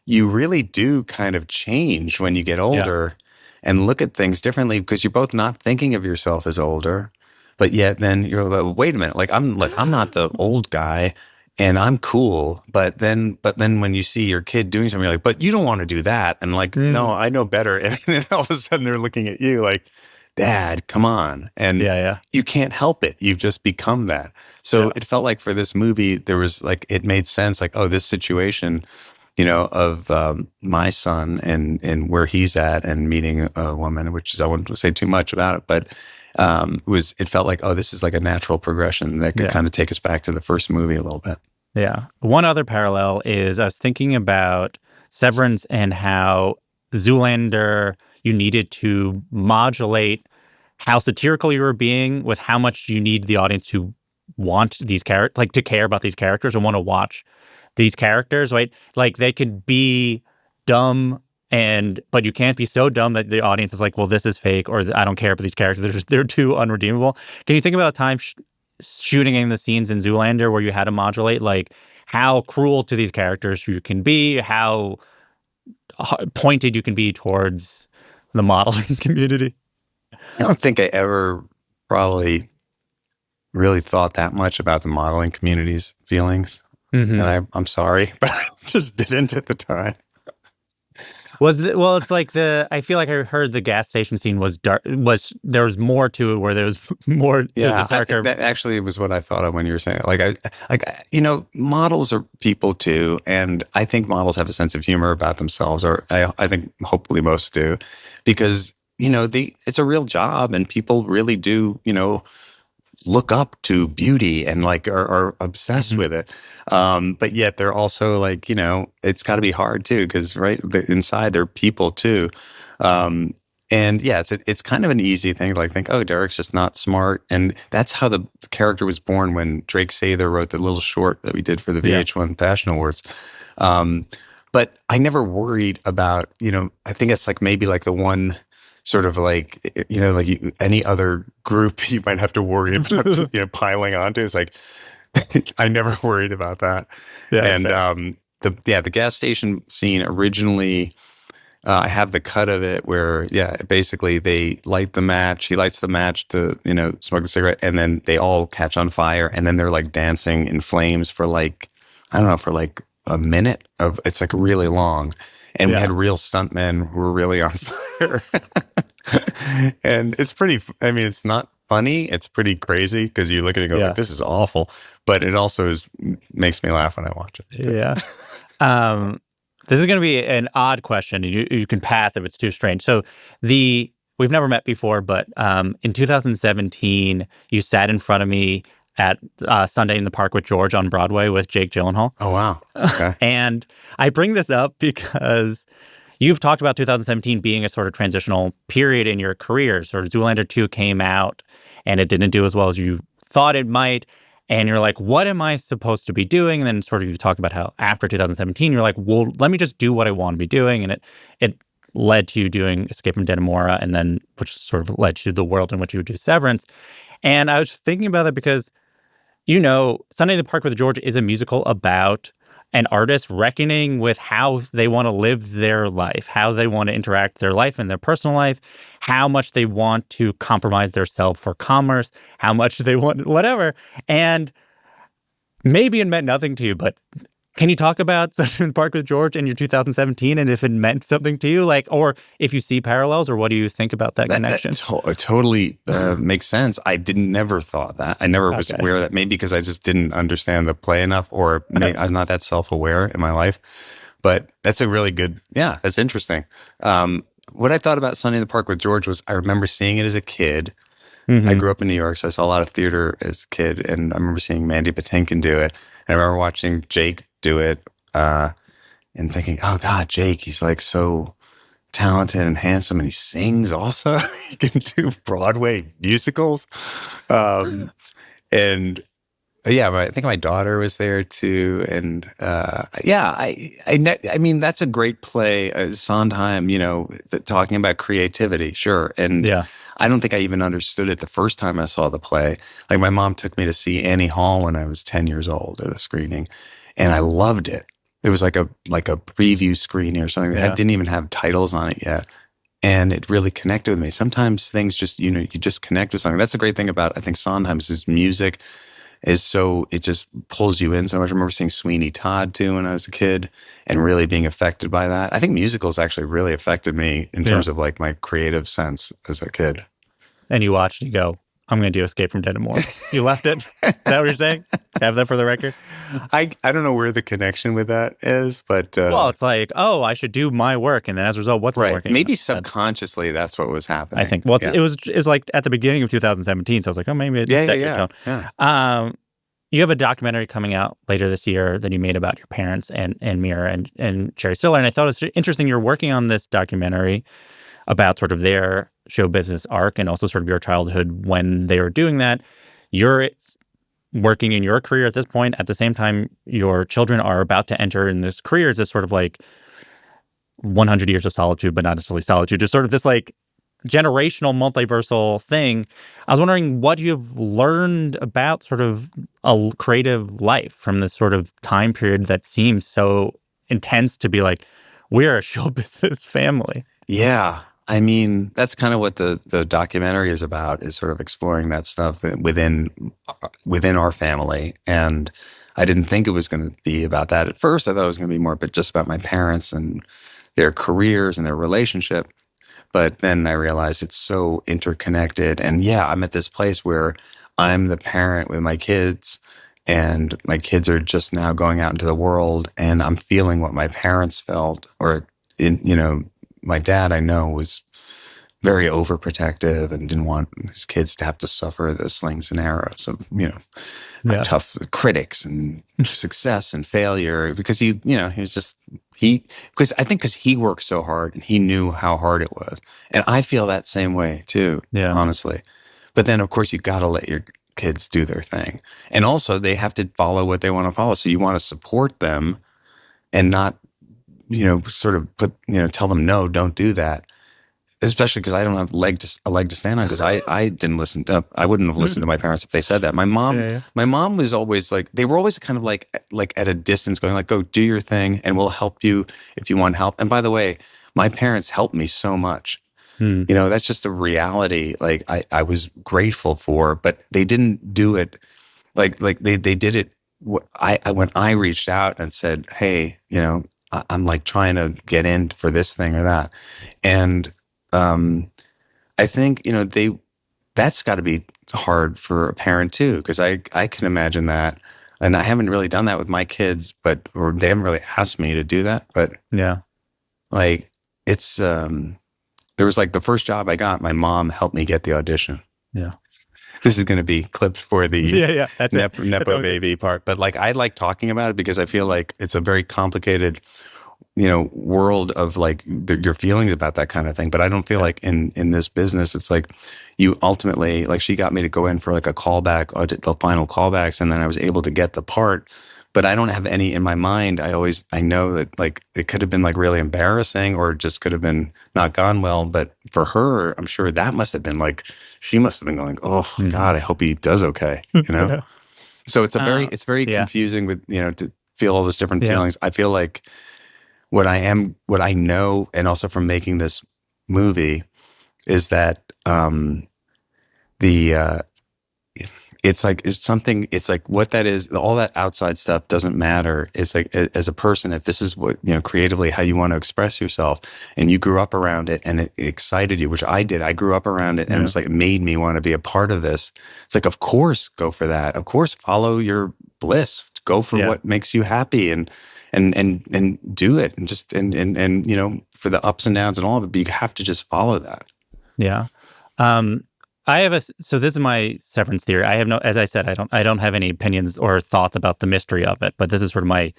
you really do kind of change when you get older and look at things differently because you're both not thinking of yourself as older, but yet then you're like, wait a minute, I'm not the old guy and I'm cool. But then when you see your kid doing something, you're like, but you don't want to do that. And like, no, I know better. And then all of a sudden they're looking at you like, Dad, come on. And you can't help it. You've just become that. So it felt like for this movie, there was like, it made sense like, oh, this situation, of my son and where he's at and meeting a woman, which is, I wouldn't say too much about it, but it felt like, oh, this is like a natural progression that could kind of take us back to the first movie a little bit. Yeah. One other parallel is I was thinking about Severance and how Zoolander, you needed to modulate how satirical you were being with how much you need the audience to want these characters, like to care about these characters and want to watch these characters, right? Like they could be dumb but you can't be so dumb that the audience is like, well, this is fake, or I don't care about these characters. They're too unredeemable. Can you think about a time shooting in the scenes in Zoolander where you had to modulate like how cruel to these characters you can be, how pointed you can be towards the modeling community? I don't think I ever probably really thought that much about the modeling community's feelings. And I'm sorry, but I just didn't at the time. It's like I feel like I heard the gas station scene was dark. There was more to it where there was more. Yeah, that actually was what I thought of when you were saying it. Models are people too, and I think models have a sense of humor about themselves, or I think hopefully most do, because it's a real job, and people really do look up to beauty and like are obsessed with it. But yet they're also like, it's got to be hard too, because inside they're people too. And yeah, it's kind of an easy thing to like think, oh, Derek's just not smart. And that's how the character was born when Drake Sather wrote the little short that we did for the VH1 Fashion Awards. But I never worried about, I think it's like maybe like the one sort of like, any other group you might have to worry about, piling onto. It's like, I never worried about that. Yeah, and the gas station scene originally, I have the cut of it where, basically they light the match. He lights the match to, smoke the cigarette, and then they all catch on fire, and then they're like dancing in flames for like, I don't know, for like a minute it's like really long. And we had real stuntmen who were really on fire. And it's it's not funny. It's pretty crazy because you look at it and go, like, this is awful. But it also makes me laugh when I watch it. Yeah. This is going to be an odd question. You can pass if it's too strange. So we've never met before, but in 2017, you sat in front of me at Sunday in the Park with George on Broadway with Jake Gyllenhaal. Oh, wow. Okay. And I bring this up because you've talked about 2017 being a sort of transitional period in your career. Sort of Zoolander 2 came out and it didn't do as well as you thought it might. And you're like, what am I supposed to be doing? And then sort of you talk about how after 2017, you're like, well, let me just do what I want to be doing. And it led to you doing Escape from Dannemora, and then which sort of led to the world in which you would do Severance. And I was just thinking about it because, Sunday in the Park with George is a musical about an artist reckoning with how they want to live their life, how they want to interact their life and their personal life, how much they want to compromise their self for commerce, how much they want whatever. And maybe it meant nothing to you, but Can you talk about Sunday in the Park with George in your 2017 and if it meant something to you, like, or if you see parallels, or what do you think about that connection? That totally makes sense. I never thought that. I never was aware of that. Maybe because I just didn't understand the play enough, or I'm not that self-aware in my life. But that's a really good, that's interesting. What I thought about Sunday in the Park with George was I remember seeing it as a kid. I grew up in New York, so I saw a lot of theater as a kid, and I remember seeing Mandy Patinkin do it. And I remember watching Jake do it and thinking, oh, God, Jake, he's like so talented and handsome, and he sings also. He can do Broadway musicals. And I think my daughter was there too. And I mean, that's a great play. Sondheim, talking about creativity, sure. And I don't think I even understood it the first time I saw the play. Like my mom took me to see Annie Hall when I was 10 years old at a screening, and I loved it. It was like a preview screening or something. That didn't even have titles on it yet. And it really connected with me. Sometimes things just, you just connect with something. That's the great thing about, I think, Sondheim is his music is so, it just pulls you in so much. I remember seeing Sweeney Todd too when I was a kid and really being affected by that. I think musicals actually really affected me in terms of like my creative sense as a kid. And you watched, you go, I'm going to do Escape from Dead and More. You left it? Is that what you're saying? Have that for the record? I don't know where the connection with that is, but... well, it's like, oh, I should do my work. And then as a result, what's working? Maybe subconsciously that's what was happening. I think. Well, it was like at the beginning of 2017. So I was like, oh, maybe it's set your tone. You have a documentary coming out later this year that you made about your parents and Mira and Cherry Stiller. And I thought it was interesting you're working on this documentary about sort of their show business arc and also sort of your childhood when they were doing that. You're working in your career at this point. At the same time, your children are about to enter in this career as this sort of like 100 years of solitude, but not necessarily solitude, just sort of this like generational multiversal thing. I was wondering what you've learned about sort of a creative life from this sort of time period that seems so intense to be like, we're a show business family. Yeah. I mean, that's kind of what the documentary is about, is sort of exploring that stuff within our family. And I didn't think it was going to be about that at first. I thought it was going to be more but just about my parents and their careers and their relationship. But then I realized it's so interconnected. And I'm at this place where I'm the parent with my kids, and my kids are just now going out into the world, and I'm feeling what my parents felt, my dad, I know, was very overprotective and didn't want his kids to have to suffer the slings and arrows of, tough critics and success and failure, because he was because he worked so hard and he knew how hard it was. And I feel that same way too, honestly. But then, of course, you got to let your kids do their thing. And also they have to follow what they want to follow. So you want to support them and not, sort of tell them, no, don't do that. Especially because I don't have a leg to stand on, because I didn't listen. I wouldn't have listened to my parents if they said that. My mom was always like, they were always kind of like at a distance, going like, go do your thing and we'll help you if you want help. And by the way, my parents helped me so much. That's just a reality. Like I was grateful for, but they didn't do it like they did it. When I reached out and said, hey, I'm like trying to get in for this thing or that. And I think, that's got to be hard for a parent too, because I can imagine that. And I haven't really done that with my kids, or they haven't really asked me to do that. But like it's, there was like the first job I got, my mom helped me get the audition. Yeah. This is going to be clipped for the that's Nepo baby part. But like, I like talking about it because I feel like it's a very complicated, world of like your feelings about that kind of thing. But I don't feel like in this business, it's like you ultimately, like she got me to go in for like a callback, the final callbacks. And then I was able to get the part, but I don't have any in my mind. I know that like it could have been like really embarrassing or just could have been not gone well. But for her, I'm sure that must have been like, she must have been going, oh God, I hope he does okay. So it's it's very confusing with, to feel all those different feelings. I feel like what I know, and also from making this movie, is that it's something, it's like what that is, all that outside stuff doesn't matter. It's like as a person, if this is what, creatively how you want to express yourself and you grew up around it and it excited you, which I did. I grew up around it and it was like, it made me want to be a part of this. It's like, of course, go for that. Of course, follow your bliss. Go for what makes you happy and do it and just, and for the ups and downs and all of it, but you have to just follow that. Yeah. So this is my Severance theory. I have no, as I said, I don't have any opinions or thoughts about the mystery of it, but this is sort of my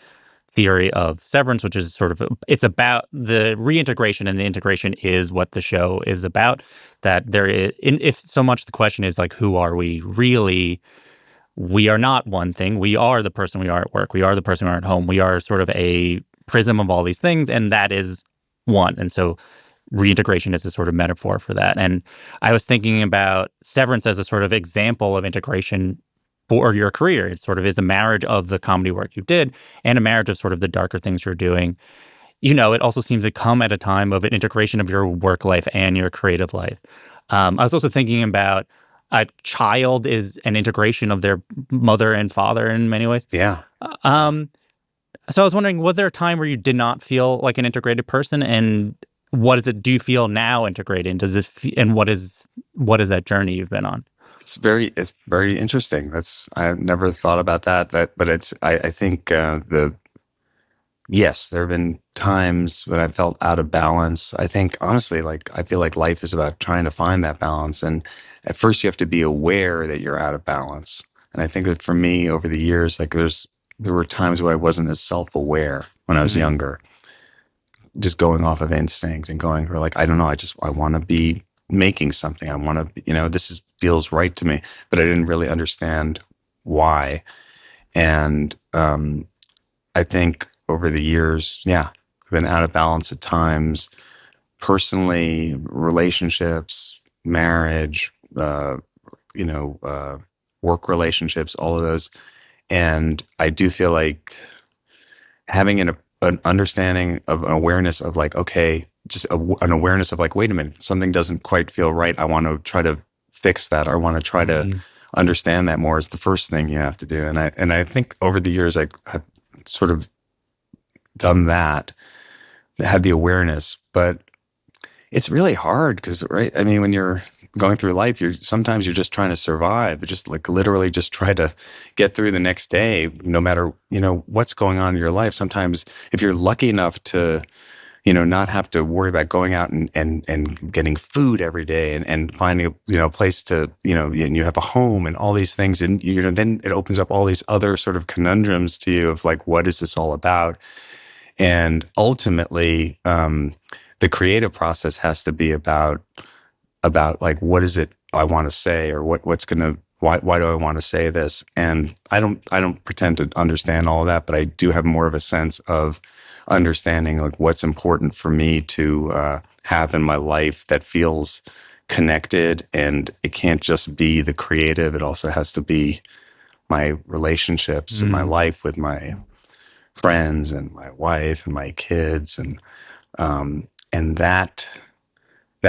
theory of Severance, which is sort of, it's about the reintegration, and the integration is what the show is about. That there is, if so much the question is like, who are we really? We are not one thing. We are the person we are at work. We are the person we are at home. We are sort of a prism of all these things, and that is one. And so reintegration is a sort of metaphor for that. And I was thinking about Severance as a sort of example of integration for your career. It sort of is a marriage of the comedy work you did and a marriage of sort of the darker things you're doing. It also seems to come at a time of an integration of your work life and your creative life. I was also thinking about a child is an integration of their mother and father in many ways. Yeah. So I was wondering, was there a time where you did not feel like an integrated person, and do you feel now integrated? And what is that journey you've been on? It's very interesting. I've never thought about that, but I think yes, there have been times when I felt out of balance. I think honestly, I feel like life is about trying to find that balance. And at first you have to be aware that you're out of balance. And I think that for me over the years, there were times where I wasn't as self-aware when I was younger, just going off of instinct and going for I don't know, I want to be making something. I want to, this feels right to me, but I didn't really understand why. And I think over the years, I've been out of balance at times, personally, relationships, marriage, work relationships, all of those. And I do feel like having an understanding of an awareness of an awareness of wait a minute, something doesn't quite feel right. I want to try to fix that. Or I want to try to understand that more is the first thing you have to do. And I think over the years, I've sort of done that, had the awareness, but it's really hard because, right? I mean, when you're going through life, sometimes you're just trying to survive, just literally just try to get through the next day, no matter, what's going on in your life. Sometimes if you're lucky enough to, not have to worry about going out and getting food every day and finding a place to, and you have a home and all these things. And, then it opens up all these other sort of conundrums to you of what is this all about? And ultimately, the creative process has to be about what is it I want to say, or why do I want to say this? And I don't pretend to understand all of that, but I do have more of a sense of understanding what's important for me to have in my life that feels connected. And it can't just be the creative; it also has to be my relationships and my life with my friends and my wife and my kids, and that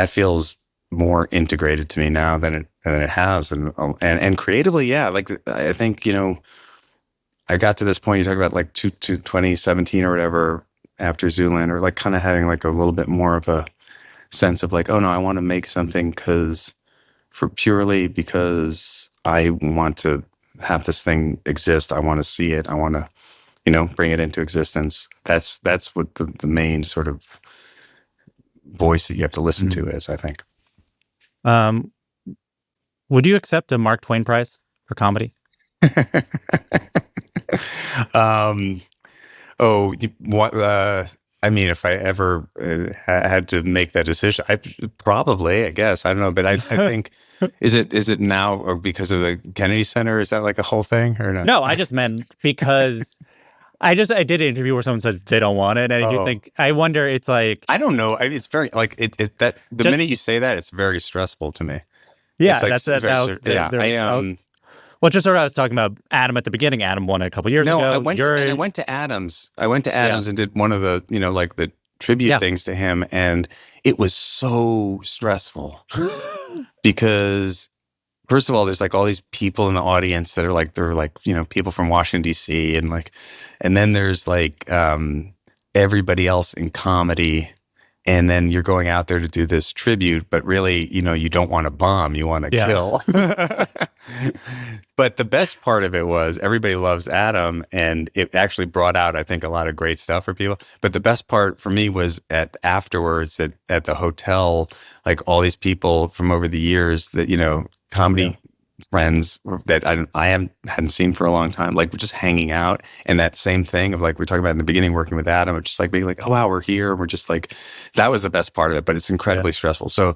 feels more integrated to me now than it has, and creatively, I think I got to this point you talk about to 2017 or whatever after Zoolander, kind of having a little bit more of a sense of oh no, I want to make something purely because I want to have this thing exist. I want to see it. I want to bring it into existence. That's what the main sort of voice that you have to listen to is, I think. Would you accept a Mark Twain Prize for comedy? I mean, if I ever had to make that decision, I guess. I don't know, but I think, is it now or because of the Kennedy Center? Is that a whole thing or not? No, I just meant because I did an interview where someone said they don't want it, and I wonder. It's I don't know. It's very minute you say that, it's very stressful to me. Yeah, that's it. Well, just sort of I was talking about Adam at the beginning. Adam won a couple years ago. I went to Adams. I went to Adams and did one of the the tribute things to him, and it was so stressful because first of all, there's like all these people in the audience that are like, they're like, people from Washington, D.C. And then there's like everybody else in comedy. And then you're going out there to do this tribute, but really, you don't want to bomb, you want to kill. But the best part of it was everybody loves Adam, and it actually brought out, I think, a lot of great stuff for people. But the best part for me was afterwards at the hotel, like all these people from over the years that, comedy friends that I hadn't seen for a long time, like we're just hanging out. And that same thing of like we were talking about in the beginning, working with Adam, of just like being like, oh wow, we're here. We're just like, that was the best part of it, but it's incredibly stressful. So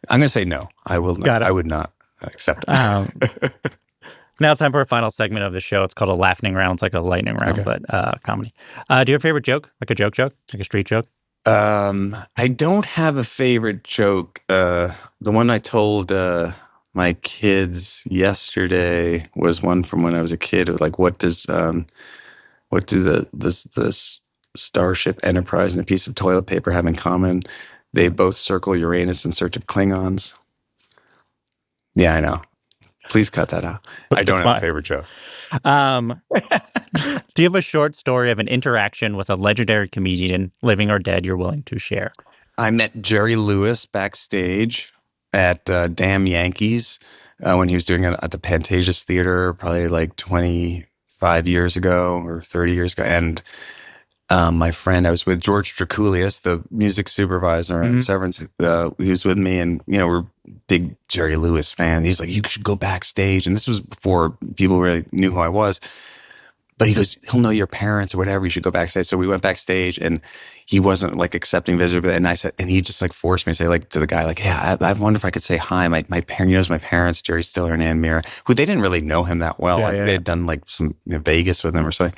I'm going to say no. I will not. I would not accept it. Now it's time for a final segment of the show. It's called a Laughening Round. It's like a lightning round, but comedy. Do you have a favorite joke? Like a joke? Like a street joke? I don't have a favorite joke. The one I told my kids yesterday was one from when I was a kid. It was like, what do the Starship Enterprise and a piece of toilet paper have in common? They both circle Uranus in search of Klingons. Yeah, I know. Please cut that out. I don't have a favorite joke. Do you have a short story of an interaction with a legendary comedian, living or dead, you're willing to share? I met Jerry Lewis backstage at Damn Yankees when he was doing it at the Pantages Theater, probably like 25 years ago or 30 years ago. And my friend, I was with George Draculius, the music supervisor at Severance. He was with me, and we're big Jerry Lewis fans. He's like, you should go backstage. And this was before people really knew who I was. But he goes, he'll know your parents or whatever. You should go backstage. So we went backstage, and he wasn't like accepting visitors. And I said, and he just like forced me to say like to the guy, like, yeah, I wonder if I could say hi. My parents, my parents, Jerry Stiller and Ann Mira, who they didn't really know him that well. I think they had done like some Vegas with him or something.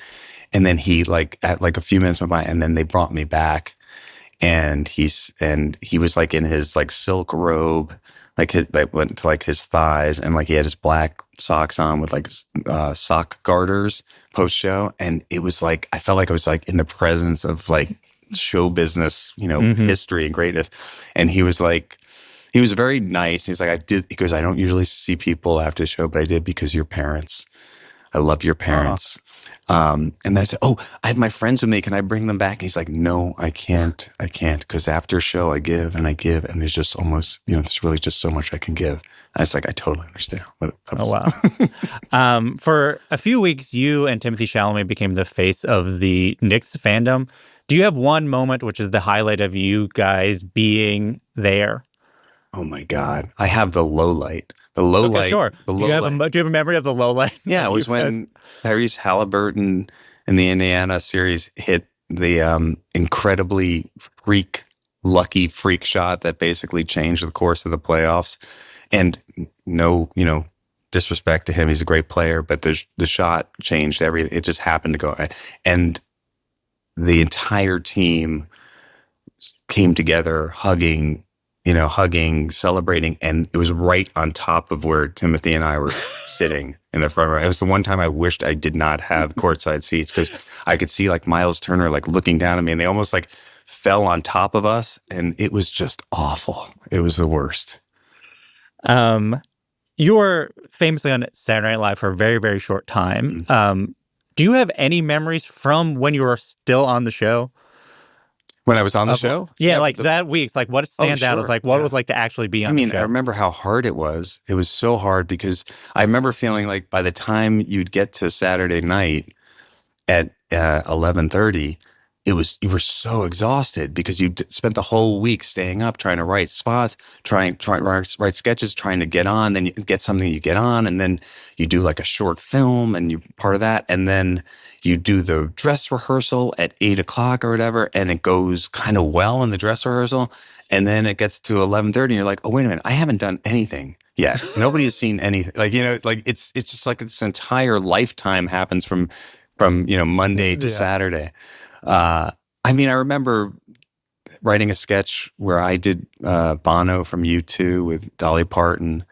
And then he like at like a few minutes went by, and then they brought me back, and he was like in his like silk robe, like that went to like his thighs, and like he had his black socks on with like sock garters post show, and it was like I felt like I was like in the presence of like show business, history and greatness. And he was very nice. He was like, he goes, I don't usually see people after the show, but I did because your parents. I love your parents. And then I said, oh, I have my friends with me. Can I bring them back? And he's like, no, I can't. Because after a show, I give. And there's just almost, there's really just so much I can give. I was like, I totally understand. Oh, wow. For a few weeks, you and Timothée Chalamet became the face of the Knicks fandom. Do you have one moment which is the highlight of you guys being there? Oh my God. I have the low light. The low light. Okay, sure. Do you have a memory of the low light? Yeah, it was when Tyrese Halliburton in the Indiana series hit the incredibly lucky freak shot that basically changed the course of the playoffs. And no, disrespect to him, he's a great player, but the shot changed everything. It just happened to go. And the entire team came together, hugging, celebrating, and it was right on top of where Timothy and I were sitting in the front row. It was the one time I wished I did not have courtside seats, because I could see like Miles Turner like looking down at me, and they almost like fell on top of us, and it was just awful. It was the worst. You were famously on Saturday Night Live for a very, very short time. Do you have any memories from when you were still on the show? When I was on the show? Yeah, like that week. Like what stands out is like what it was like to actually be on the show. I remember how hard it was. It was so hard because I remember feeling like by the time you'd get to Saturday night at 11:30, you were so exhausted because you spent the whole week staying up trying to write spots, trying to write sketches, trying to get on. Then you get something, you get on, and then you do like a short film, and you're part of that, and then you do the dress rehearsal at 8:00 or whatever, and it goes kind of well in the dress rehearsal, and then it gets to 11:30, and you're like, oh wait a minute, I haven't done anything yet. Nobody has seen anything. Like it's just like this entire lifetime happens from Monday to Saturday. I remember writing a sketch where I did Bono from U2 with Dolly Parton,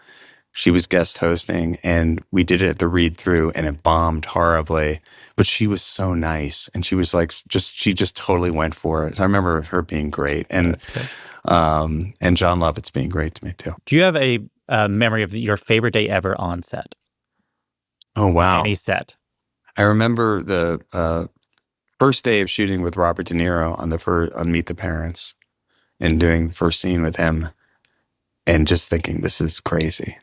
She was guest hosting, and we did it at the read through, and it bombed horribly. But she was so nice, and she was like, she just totally went for it. So I remember her being great, and John Lovitz being great to me too. Do you have a memory of your favorite day ever on set? Oh wow! Any set? I remember the first day of shooting with Robert De Niro on Meet the Parents, and doing the first scene with him, and just thinking, this is crazy.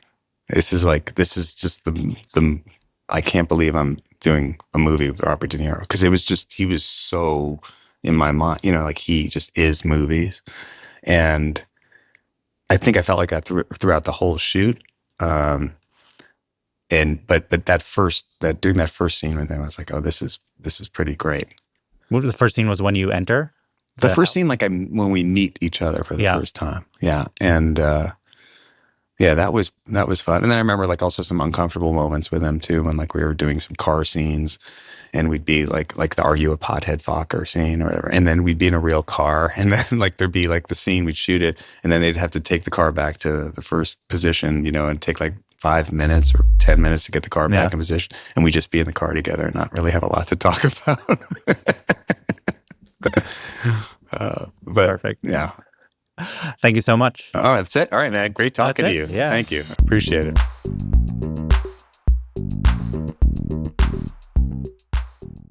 This is just the I can't believe I'm doing a movie with Robert De Niro, because he was so in my mind, like he just is movies. And I think I felt like that throughout the whole shoot. But doing that first scene with him, I was like, oh, this is pretty great. What the first scene was when you enter? The first scene, like when we meet each other for the first time. Yeah. And that was fun. And then I remember like also some uncomfortable moments with him too, when like we were doing some car scenes, and we'd be like the "Are you a pothead Fokker" scene or whatever. And then we'd be in a real car, and then like there'd be like the scene, we'd shoot it, and then they'd have to take the car back to the first position, and take like 5 minutes or 10 minutes to get the car back in position. And we'd just be in the car together and not really have a lot to talk about. But perfect. Yeah. Thank you so much. Oh, that's it. All right, man. Great talking to you. Yeah. Thank you. Appreciate it.